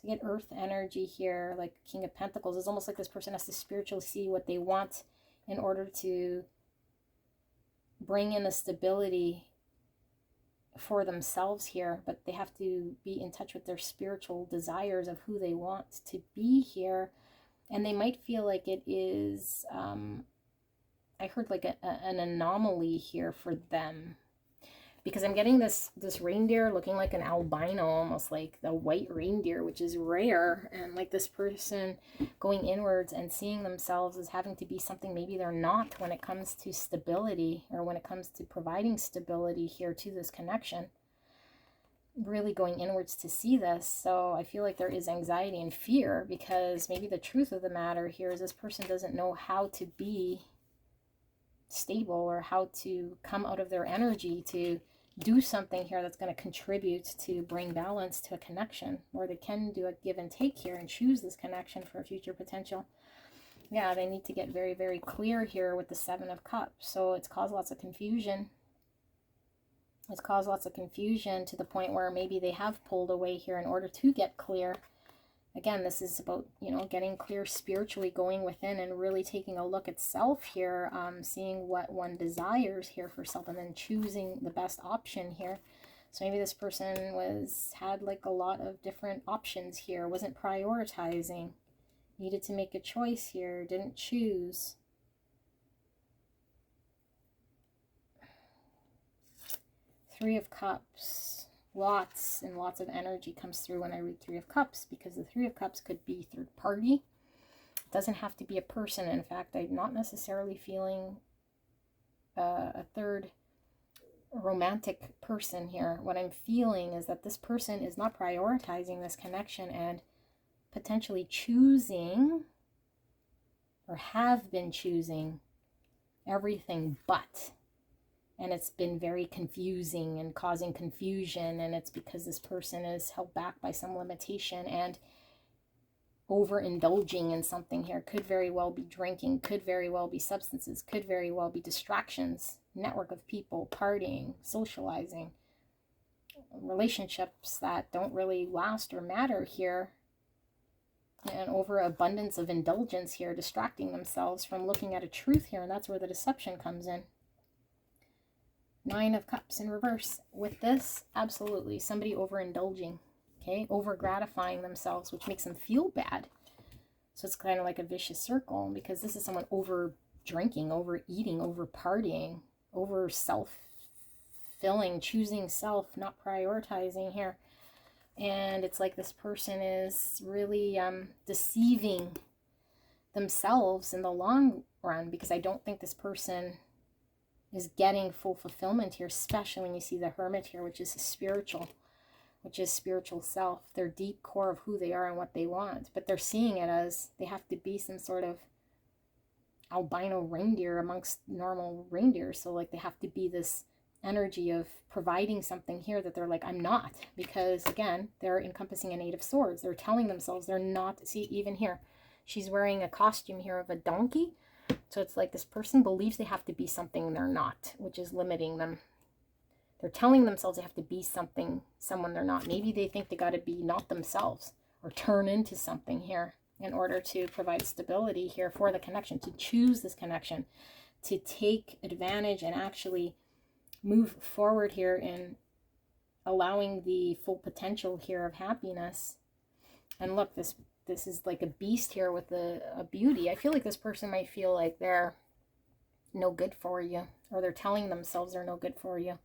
you get earth energy here, like King of Pentacles. It's almost like this person has to spiritually see what they want in order to bring in the stability for themselves here, but they have to be in touch with their spiritual desires of who they want to be here. And they might feel like it is I heard like an anomaly here for them, because I'm getting this reindeer looking like an albino, almost like the white reindeer, which is rare. And like this person going inwards and seeing themselves as having to be something maybe they're not when it comes to stability, or when it comes to providing stability here to this connection. really going inwards to see this. So I feel like there is anxiety and fear, because maybe the truth of the matter here is this person doesn't know how to be stable or how to come out of their energy to do something here that's going to contribute to bring balance to a connection, where they can do a give and take here and choose this connection for future potential. Yeah, they need to get very, very clear here with the Seven of Cups. So it's caused lots of confusion. It's caused lots of confusion to the point where maybe they have pulled away here in order to get clear. Again, this is about, you know, getting clear spiritually, going within and really taking a look at self here, seeing what one desires here for self, and then choosing the best option here. So maybe this person had like a lot of different options here, wasn't prioritizing, needed to make a choice here, didn't choose. Three of Cups. Lots and lots of energy comes through when I read Three of Cups, because the Three of Cups could be third party. It doesn't have to be a person. In fact, I'm not necessarily feeling a third romantic person here. What I'm feeling is that this person is not prioritizing this connection and potentially choosing, or have been choosing, everything but. And it's been very confusing and causing confusion, and it's because this person is held back by some limitation and overindulging in something here. Could very well be drinking, could very well be substances, could very well be distractions, network of people, partying, socializing, relationships that don't really last or matter here, and overabundance of indulgence here, distracting themselves from looking at a truth here, and that's where the deception comes in. Nine of Cups in reverse. With this, absolutely, somebody overindulging, okay? Over gratifying themselves, which makes them feel bad. So it's kind of like a vicious circle, because this is someone over drinking, over eating, over partying, over self-filling, choosing self, not prioritizing here. And it's like this person is really deceiving themselves in the long run, because I don't think this person is getting full fulfillment here, especially when you see the Hermit here, which is spiritual self, their deep core of who they are and what they want. But they're seeing it as they have to be some sort of albino reindeer amongst normal reindeer. So like they have to be this energy of providing something here that they're like, I'm not, because again, they're encompassing an Eight of Swords. They're telling themselves they're not. See, even here, she's wearing a costume here of a donkey. So it's like this person believes they have to be something they're not, which is limiting them. They're telling themselves they have to be someone they're not. Maybe they think they got to be not themselves or turn into something here in order to provide stability here for the connection, to choose this connection, to take advantage and actually move forward here in allowing the full potential here of happiness. And look, this is like a beast here with a beauty. I feel like this person might feel like they're no good for you, or they're telling themselves they're no good for you.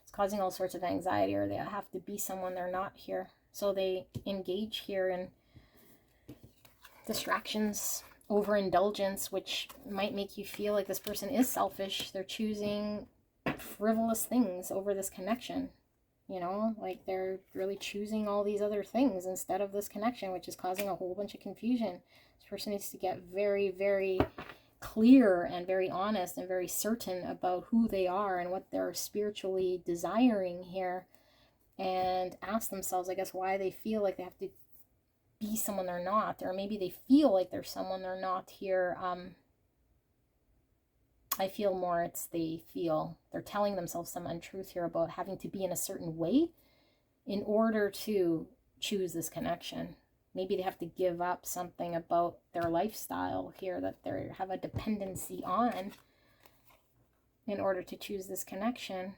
It's causing all sorts of anxiety, or they have to be someone they're not here. So they engage here in distractions, overindulgence, which might make you feel like this person is selfish. They're choosing frivolous things over this connection. You know, like they're really choosing all these other things instead of this connection, which is causing a whole bunch of confusion. This person needs to get very, very clear and very honest and very certain about who they are and what they're spiritually desiring here, and ask themselves, I guess, why they feel like they have to be someone they're not, or maybe they feel like they're someone they're not here. I feel more it's they're telling themselves some untruth here about having to be in a certain way in order to choose this connection. Maybe they have to give up something about their lifestyle here that they have a dependency on in order to choose this connection,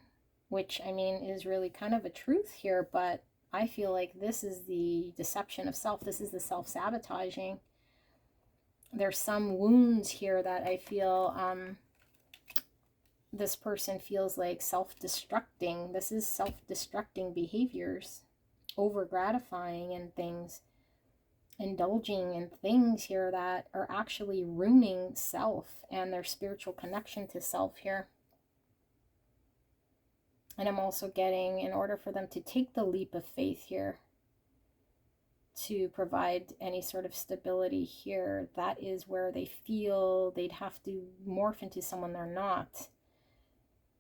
which, I mean, is really kind of a truth here, but I feel like this is the deception of self. This is the self-sabotaging. There's some wounds here that I feel this person feels like self-destructing. This is self-destructing behaviors, over-gratifying in things, indulging in things here that are actually ruining self and their spiritual connection to self here. And I'm also getting, in order for them to take the leap of faith here, to provide any sort of stability here, that is where they feel they'd have to morph into someone they're not,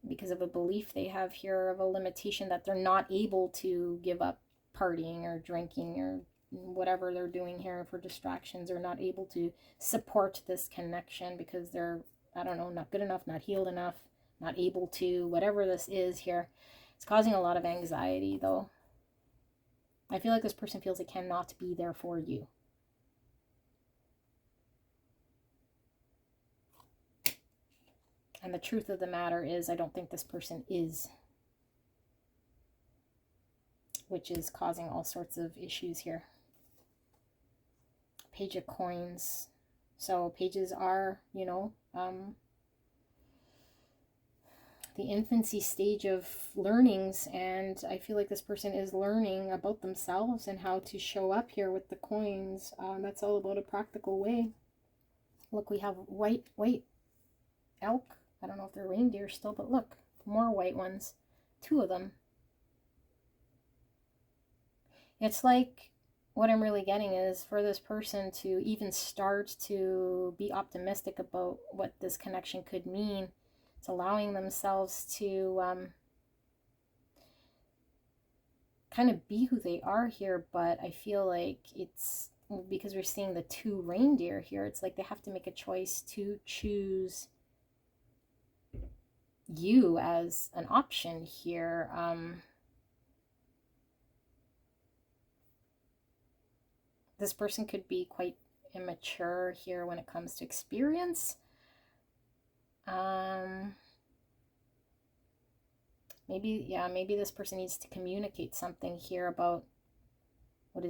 because of a belief they have here of a limitation that they're not able to give up partying or drinking or whatever they're doing here for distractions, or not able to support this connection because they're, I don't know, not good enough, not healed enough, not able to, whatever this is here. It's causing a lot of anxiety though. I feel like this person feels it cannot be there for you. And the truth of the matter is, I don't think this person is, which is causing all sorts of issues here. Page of Coins. So pages are, you know, the infancy stage of learnings, and I feel like this person is learning about themselves and how to show up here with the coins. That's all about a practical way. Look, we have white elk. I don't know if they're reindeer still, but look, more white ones. 2 of them. It's like, what I'm really getting is for this person to even start to be optimistic about what this connection could mean. It's allowing themselves to kind of be who they are here, but I feel like it's, because we're seeing the 2 reindeer here, it's like they have to make a choice to choose you as an option here. This person could be quite immature here when it comes to experience. Maybe this person needs to communicate something here about what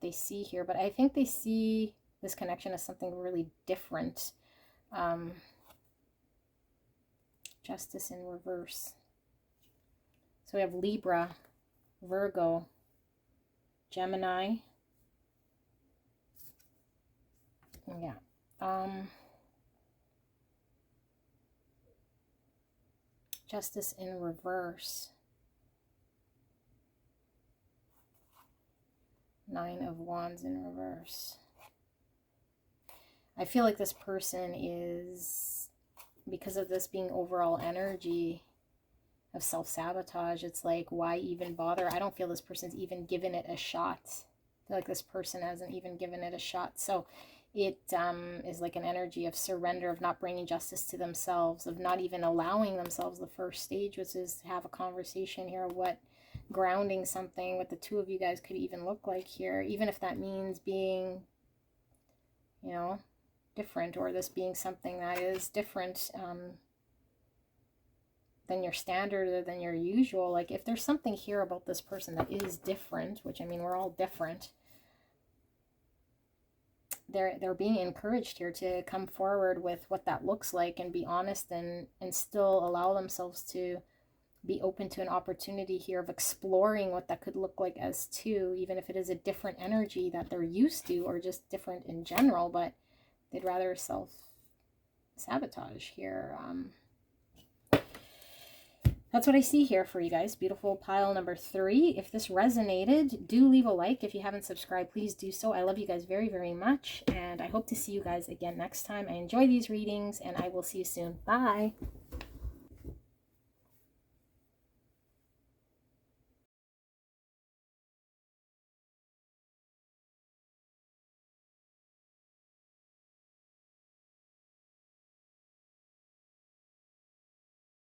they see here, but I think they see this connection as something really different. Justice in reverse. So we have Libra, Virgo, Gemini. Yeah. Justice in reverse. 9 of Wands in reverse. I feel like this person is, because of this being overall energy of self-sabotage, it's like, why even bother? I don't feel this person's even given it a shot. I feel like this person hasn't even given it a shot. So it is like an energy of surrender, of not bringing justice to themselves, of not even allowing themselves the first stage, which is to have a conversation here, what grounding something, what the 2 of you guys could even look like here, even if that means being, you know, different, or this being something that is different than your standard or than your usual. Like, if there's something here about this person that is different, which, I mean, we're all different, they're being encouraged here to come forward with what that looks like and be honest, and still allow themselves to be open to an opportunity here of exploring what that could look like as 2, even if it is a different energy that they're used to, or just different in general, but they'd rather self-sabotage here. That's what I see here for you guys. Beautiful pile number 3. If this resonated, do leave a like. If you haven't subscribed, please do so. I love you guys very, very much, and I hope to see you guys again next time. I enjoy these readings, and I will see you soon. Bye.